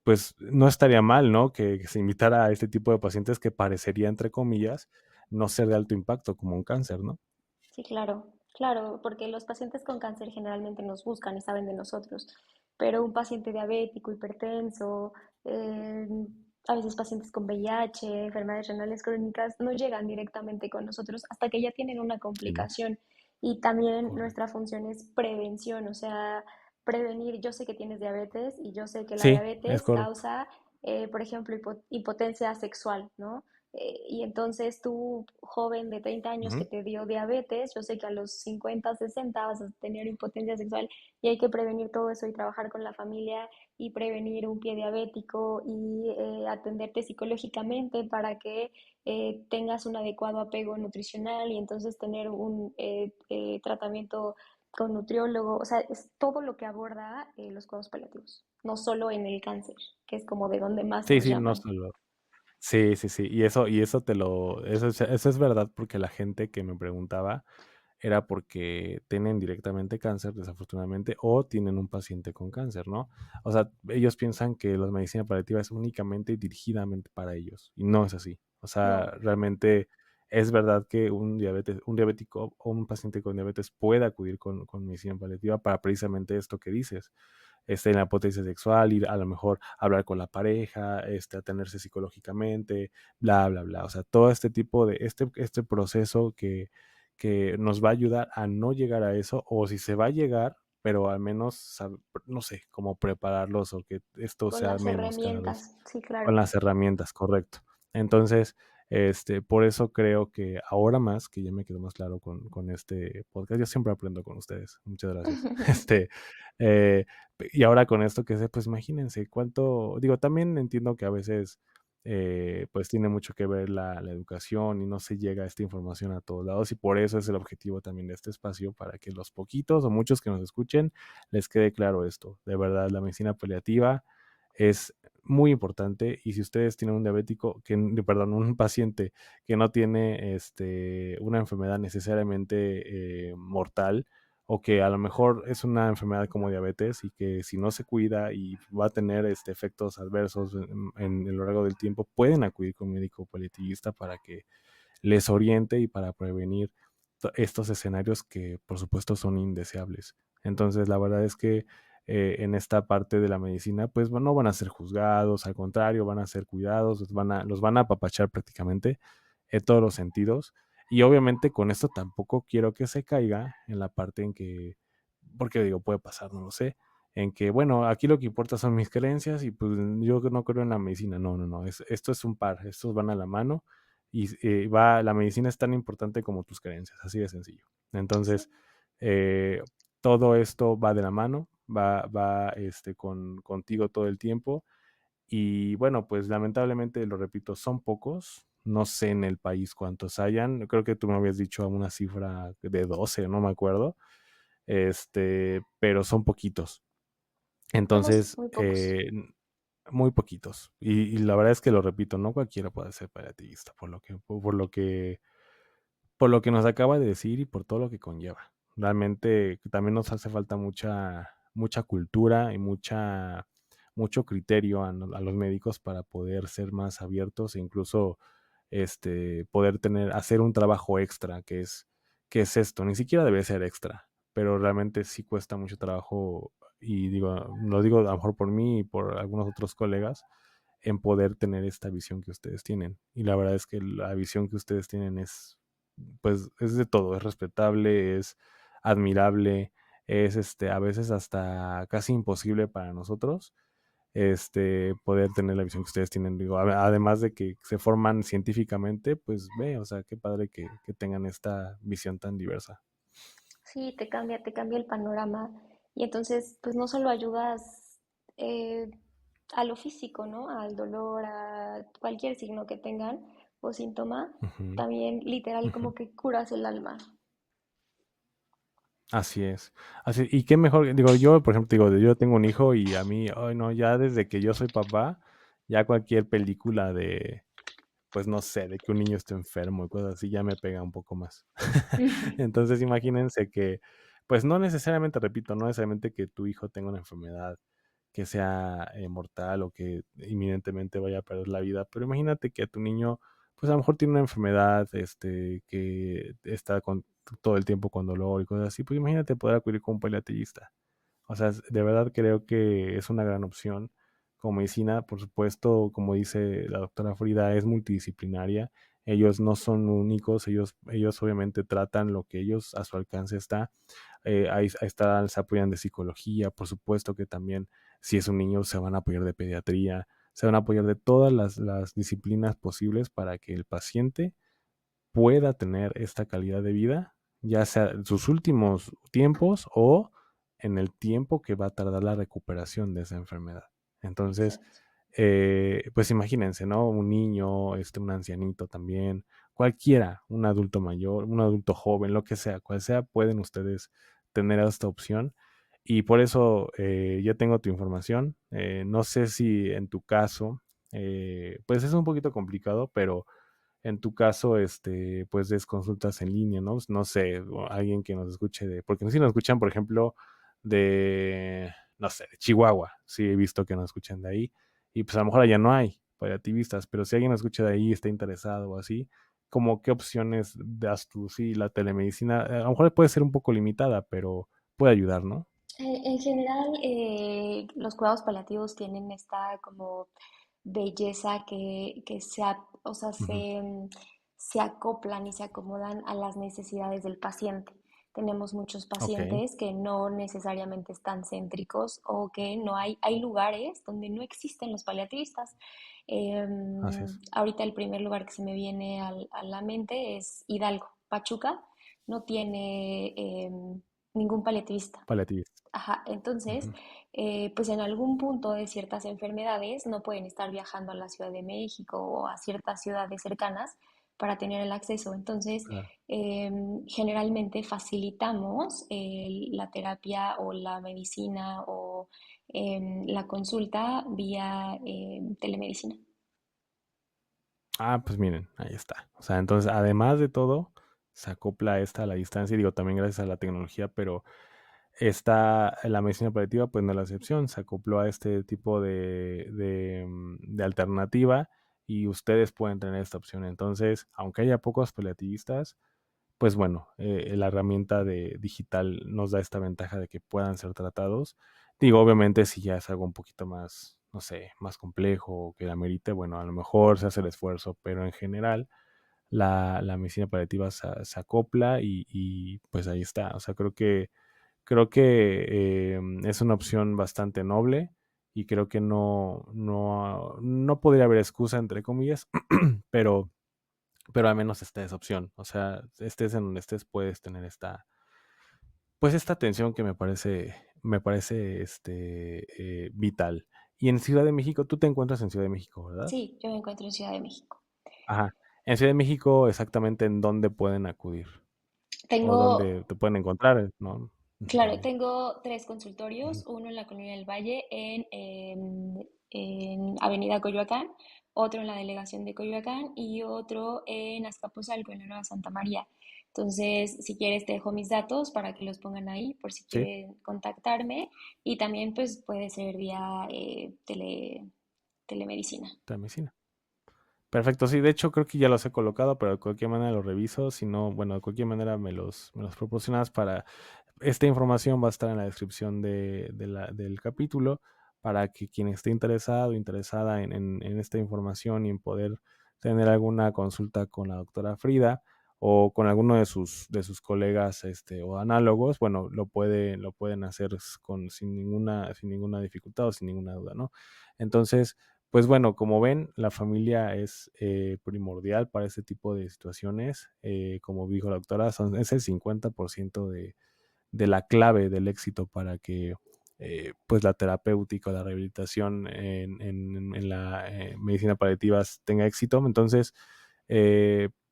pues no estaría mal, ¿no? Que se invitara a este tipo de pacientes que parecería, entre comillas, no ser de alto impacto como un cáncer, ¿no? Sí, claro, claro, porque los pacientes con cáncer generalmente nos buscan y saben de nosotros, pero un paciente diabético, hipertenso, eh, a veces pacientes con VIH, enfermedades renales crónicas, no llegan directamente con nosotros hasta que ya tienen una Sí, complicación. Y también nuestra correcto. función es prevención, o sea, prevenir. Yo sé que tienes diabetes y yo sé que la Sí, es diabetes correcto. causa, por ejemplo, impotencia sexual, ¿no? Y entonces tú, joven de 30 años que Ujú. te dio diabetes, yo sé que a los 50, 60 vas a tener impotencia sexual y hay que prevenir todo eso y trabajar con la familia y prevenir un pie diabético y atenderte psicológicamente para que tengas un adecuado apego nutricional y entonces tener un tratamiento con nutriólogo. O sea, es todo lo que aborda los cuidados paliativos, no solo en el cáncer, que es como de donde más Sí, nos sí, no llaman. solo. Sí, sí, sí. Y eso eso es verdad porque la gente que me preguntaba era porque tienen directamente cáncer, desafortunadamente, o tienen un paciente con cáncer, ¿no? O sea, ellos piensan que la medicina paliativa es únicamente y dirigidamente para ellos, y no es así. O sea, No, realmente es verdad que un diabético o un paciente con diabetes puede acudir con medicina paliativa para precisamente esto que dices, en la potencia sexual, ir a lo mejor a hablar con la pareja, atenerse psicológicamente, bla, bla, bla. O sea, todo este tipo de, este proceso que nos va a ayudar a no llegar a eso, o si se va a llegar, pero al menos, no sé, cómo prepararlos o que esto con sea las menos cada vez. herramientas, sí, Con claro. las herramientas, correcto. Entonces, por eso creo que ahora más, que ya me quedó más claro con este podcast, yo siempre aprendo con ustedes, muchas gracias. Eh, y ahora con esto que sé, pues imagínense cuánto, digo, también entiendo que a veces, pues tiene mucho que ver la educación y no se llega esta información a todos lados y por eso es el objetivo también de este espacio, para que los poquitos o muchos que nos escuchen les quede claro esto. De verdad, la medicina paliativa es muy importante y si ustedes tienen un diabético, perdón, un paciente que no tiene una enfermedad necesariamente mortal o que a lo mejor es una enfermedad como diabetes y que si no se cuida y va a tener efectos adversos en lo largo del tiempo, pueden acudir con un médico paliativista para que les oriente y para prevenir estos escenarios que por supuesto son indeseables. Entonces, la verdad es que en esta parte de la medicina, pues no van a ser juzgados, al contrario, van a ser cuidados, los van a apapachar prácticamente en todos los sentidos. Y obviamente con esto tampoco quiero que se caiga en la parte en que, porque digo, puede pasar, no lo sé, en que, bueno, aquí lo que importa son mis creencias y pues yo no creo en la medicina. No, no, no, esto es un par, estos van a la mano y la medicina es tan importante como tus creencias, así de sencillo. Sí, Entonces, eh, todo esto va de la mano, va contigo todo el tiempo. Y bueno, pues lamentablemente, lo repito, son pocos. No sé en el país cuántos hayan. Creo que tú me habías dicho una cifra de 12, no me acuerdo. Pero son poquitos. somos Entonces, muy pocos. muy poquitos. Y la verdad es que lo repito, no cualquiera puede ser paliativista, por lo que nos acaba de decir y por todo lo que conlleva. Realmente también nos hace falta mucha cultura y mucho criterio a los médicos para poder ser más abiertos e incluso poder hacer un trabajo extra, que es esto. Ni siquiera debe ser extra, pero realmente sí cuesta mucho trabajo y lo digo a lo mejor por mí y por algunos otros colegas, en poder tener esta visión que ustedes tienen. Y la verdad es que la visión que ustedes tienen pues, es de todo, es respetable, es admirable, es a veces hasta casi imposible para nosotros, poder tener la visión que ustedes tienen. Digo, además de que se forman científicamente, pues o sea, qué padre que tengan esta visión tan diversa. Sí, te cambia el panorama. Y entonces, pues no solo ayudas eh, a lo físico, ¿no? Al dolor, a cualquier signo que tengan o síntoma, Ujú, también literal ujú. como que curas el alma. Así es. Así, y qué mejor, digo, yo, por ejemplo, digo, yo tengo un hijo y a mí, ay, no, ya desde que yo soy papá, ya cualquier película pues no sé, de que un niño esté enfermo y cosas así, ya me pega un poco más. Entonces, imagínense que, pues no necesariamente, repito, no necesariamente que tu hijo tenga una enfermedad que sea mortal o que inminentemente vaya a perder la vida, pero imagínate que a tu niño, pues a lo mejor tiene una enfermedad, que está todo el tiempo con dolor y cosas así, pues imagínate poder acudir con un paliativista. O sea, de verdad creo que es una gran opción como medicina. Por supuesto, como dice la doctora Frida, es multidisciplinaria. Ellos no son únicos, ellos obviamente tratan lo que ellos a su alcance está. Ahí está, se apoyan de psicología, por supuesto que también si es un niño se van a apoyar de pediatría, se van a apoyar de todas las disciplinas posibles para que el paciente pueda tener esta calidad de vida, ya sea en sus últimos tiempos o en el tiempo que va a tardar la recuperación de esa enfermedad. Entonces, Exacto. pues imagínense, ¿no? Un niño, un ancianito también, cualquiera, un adulto mayor, un adulto joven, lo que sea, cual sea, pueden ustedes tener esta opción. Y por eso ya tengo tu información. No sé si en tu caso, pues es un poquito complicado, pero en tu caso, pues des consultas en línea, ¿no? No sé, o alguien que nos escuche porque si nos escuchan, por ejemplo, no sé, de Chihuahua, sí he visto que nos escuchan de ahí, y pues a lo mejor allá no hay paliativistas, pero si alguien nos escucha de ahí y está interesado o así, como qué opciones das tú, sí, la telemedicina, a lo mejor puede ser un poco limitada, pero puede ayudar, ¿no? En general, los cuidados paliativos tienen esta como belleza que o sea, Ujú. se acoplan y se acomodan a las necesidades del paciente. Tenemos muchos Ok, pacientes que no necesariamente están céntricos o que no hay lugares donde no existen los paliativistas. así es. Ahorita el primer lugar que se me viene a la mente es Hidalgo. Pachuca no tiene ningún paliativista. Paliativista. Ajá, entonces, Ujú. pues en algún punto de ciertas enfermedades no pueden estar viajando a la Ciudad de México o a ciertas ciudades cercanas para tener el acceso. Entonces, Claro. generalmente facilitamos la terapia o la medicina o la consulta vía telemedicina. Ah, pues miren, ahí está. O sea, entonces, además de todo, se acopla esta a la distancia, y digo, también gracias a la tecnología, pero está la medicina paliativa, pues no es la excepción, se acopló a este tipo de alternativa y ustedes pueden tener esta opción. Entonces, aunque haya pocos paliativistas, pues bueno, la herramienta de digital nos da esta ventaja de que puedan ser tratados. Digo, obviamente si ya es algo un poquito más, no sé, más complejo o que la merite, bueno, a lo mejor se hace el esfuerzo, pero en general la medicina paliativa se acopla y pues ahí está. O sea, creo que es una opción bastante noble y creo que no podría haber excusa, entre comillas, pero al menos está esa opción. O sea, estés en donde estés, puedes tener pues esta atención que me parece vital. Y en Ciudad de México, tú te encuentras en Ciudad de México, ¿verdad? Sí, yo me encuentro en Ciudad de México. Ajá. En Ciudad de México, exactamente en dónde pueden acudir o Tengo dónde te pueden encontrar, ¿no? Ujú, Claro, también. tengo tres Ujú. consultorios, uno en la Colonia del Valle, en Avenida Coyoacán, otro en la delegación de Coyoacán y otro en Azcapotzalco, en la Nueva Santa María. Entonces, si quieres, te dejo mis datos para que los pongan ahí por si Sí, quieren contactarme y también pues puede ser vía telemedicina. telemedicina. Perfecto, sí, de hecho creo que ya los he colocado, pero de cualquier manera los reviso, si no, bueno, de cualquier manera me los proporcionas para esta información va a estar en la descripción del capítulo para que quien esté interesado, interesada en esta información y en poder tener alguna consulta con la doctora Frida o con alguno de sus colegas o análogos, bueno, lo pueden hacer sin ninguna dificultad o sin ninguna duda, ¿no? Entonces, pues bueno, como ven, la familia es primordial para este tipo de situaciones. Como dijo la doctora, es el 50% de la clave del éxito para que pues la terapéutica o la rehabilitación en la medicina paliativa tenga éxito. Entonces,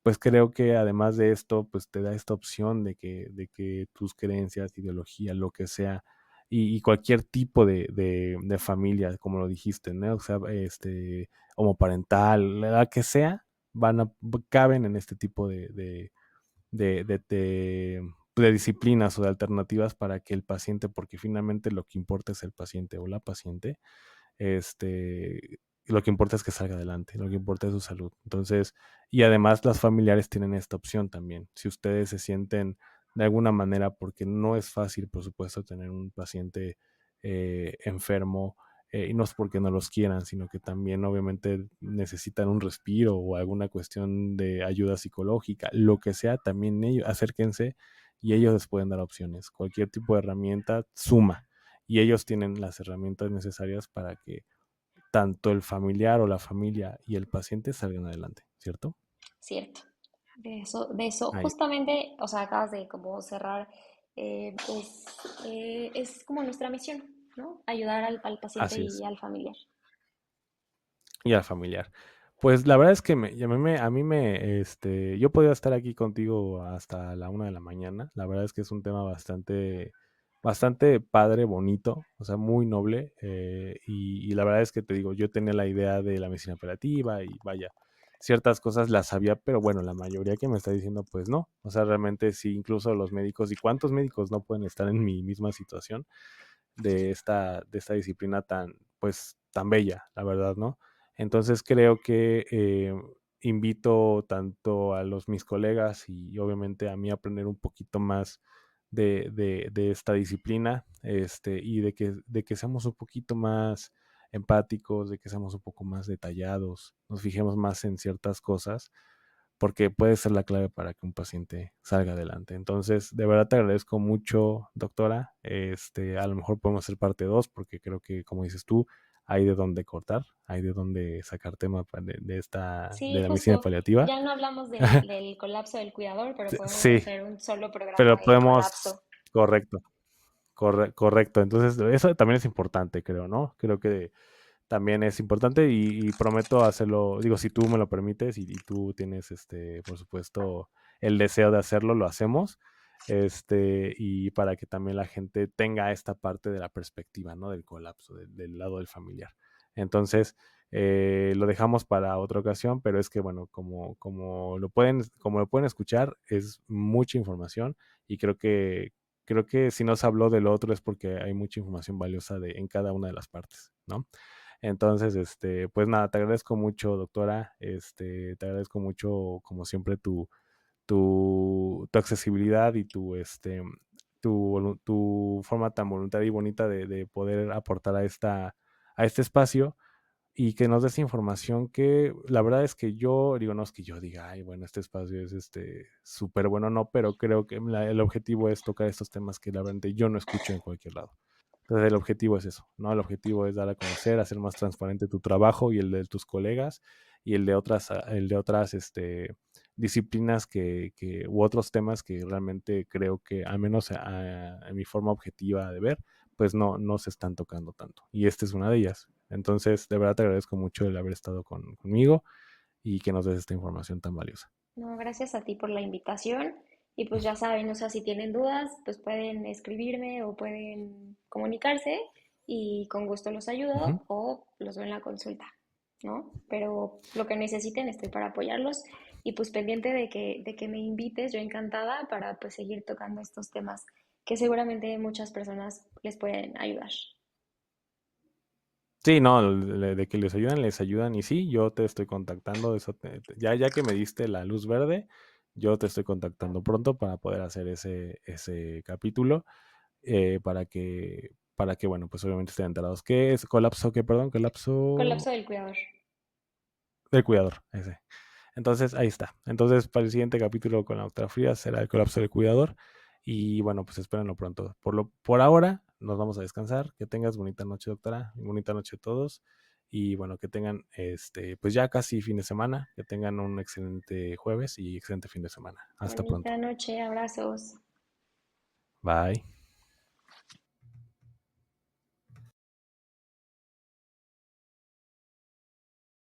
pues creo que además de esto, pues te da esta opción de que tus creencias, ideología, lo que sea, y cualquier tipo de familia, como lo dijiste, ¿no? O sea, homoparental, la que sea, caben en este tipo de, de, de, de disciplinas o de alternativas para que el paciente, porque finalmente lo que importa es el paciente o la paciente, lo que importa es que salga adelante, lo que importa es su salud. Entonces, y además las familiares tienen esta opción también. Si ustedes se sienten de alguna manera, porque no es fácil, por supuesto, tener un paciente enfermo, y no es porque no los quieran, sino que también obviamente necesitan un respiro o alguna cuestión de ayuda psicológica, lo que sea, también ellos acérquense y ellos les pueden dar opciones. Cualquier tipo de herramienta suma y ellos tienen las herramientas necesarias para que tanto el familiar o la familia y el paciente salgan adelante, ¿cierto? Cierto. De eso, Ahí, justamente, o sea, acabas de como cerrar, es como nuestra misión, ¿no? Ayudar al paciente así y es. al familiar. Y al familiar. Pues la verdad es que yo podría estar aquí contigo hasta la 1 de la mañana. La verdad es que es un tema bastante padre, bonito, o sea, muy noble. Y la verdad es que te digo, yo tenía la idea de la medicina operativa y vaya, ciertas cosas las sabía, pero bueno, la mayoría que me está diciendo, pues no. O sea, realmente sí, incluso los médicos, ¿y cuántos médicos no pueden estar en mi misma situación de esta disciplina tan, pues, tan bella, la verdad, ¿no? Entonces creo que invito tanto a mis colegas y obviamente a mí a aprender un poquito más de esta disciplina, y de que seamos un poquito más empáticos, de que seamos un poco más detallados, nos fijemos más en ciertas cosas, porque puede ser la clave para que un paciente salga adelante. Entonces, de verdad te agradezco mucho, doctora. A lo mejor podemos hacer parte 2 porque creo que, como dices tú, hay de dónde cortar, hay de dónde sacar tema de Sí, la medicina justo. paliativa. Ya no hablamos del colapso del cuidador, pero podemos Sí, hacer un solo programa pero del podemos, colapso. correcto, correcto. Entonces, eso también es importante, creo, ¿no? Creo que también es importante y prometo hacerlo, digo, si tú me lo permites y tú tienes, por supuesto, el deseo de hacerlo, lo hacemos, y para que también la gente tenga esta parte de la perspectiva, ¿no? Del colapso, del lado del familiar. Entonces, lo dejamos para otra ocasión, pero es que, bueno, como lo pueden escuchar, es mucha información y creo que si no se habló del otro es porque hay mucha información valiosa en cada una de las partes, ¿no? Entonces, pues nada, te agradezco mucho, doctora. Te agradezco mucho, como siempre, tu accesibilidad y tu forma tan voluntaria y bonita de poder aportar a este espacio y que nos des información que la verdad es que yo digo, no es que yo diga, ay, bueno, este espacio es súper bueno, no, pero creo que el objetivo es tocar estos temas que la verdad yo no escucho en cualquier lado. Entonces el objetivo es eso, ¿no? El objetivo es dar a conocer, hacer más transparente tu trabajo y el de tus colegas y el de otras disciplinas u otros temas que realmente creo que, al menos en mi forma objetiva de ver, pues no se están tocando tanto. Y esta es una de ellas. Entonces, de verdad te agradezco mucho el haber estado conmigo y que nos des esta información tan valiosa. No, gracias a ti por la invitación. Y pues ya saben, o sea, si tienen dudas, pues pueden escribirme o pueden comunicarse y con gusto los Ujú. ayudo o los veo en la consulta, ¿no? Pero lo que necesiten estoy para apoyarlos y pues pendiente de que me invites, yo encantada para pues seguir tocando estos temas que seguramente muchas personas les pueden ayudar. Sí, no, de que les ayudan. Y sí, yo te estoy contactando. Eso ya que me diste la luz verde, yo te estoy contactando pronto para poder hacer ese capítulo, para que, bueno, pues obviamente estén enterados. ¿Qué es colapso? ¿Qué, perdón? Colapso Colapso del cuidador. del cuidador, ese. Entonces, ahí está. Entonces, para el siguiente capítulo con la doctora Frías será el colapso del cuidador. Y bueno, pues espérenlo pronto. Por ahora, nos vamos a descansar. Que tengas bonita noche, doctora. Y bonita noche a todos. Y bueno, que tengan pues ya casi fin de semana. Que tengan un excelente jueves y excelente fin de semana. Hasta Bonita pronto. noche, abrazos. Bye.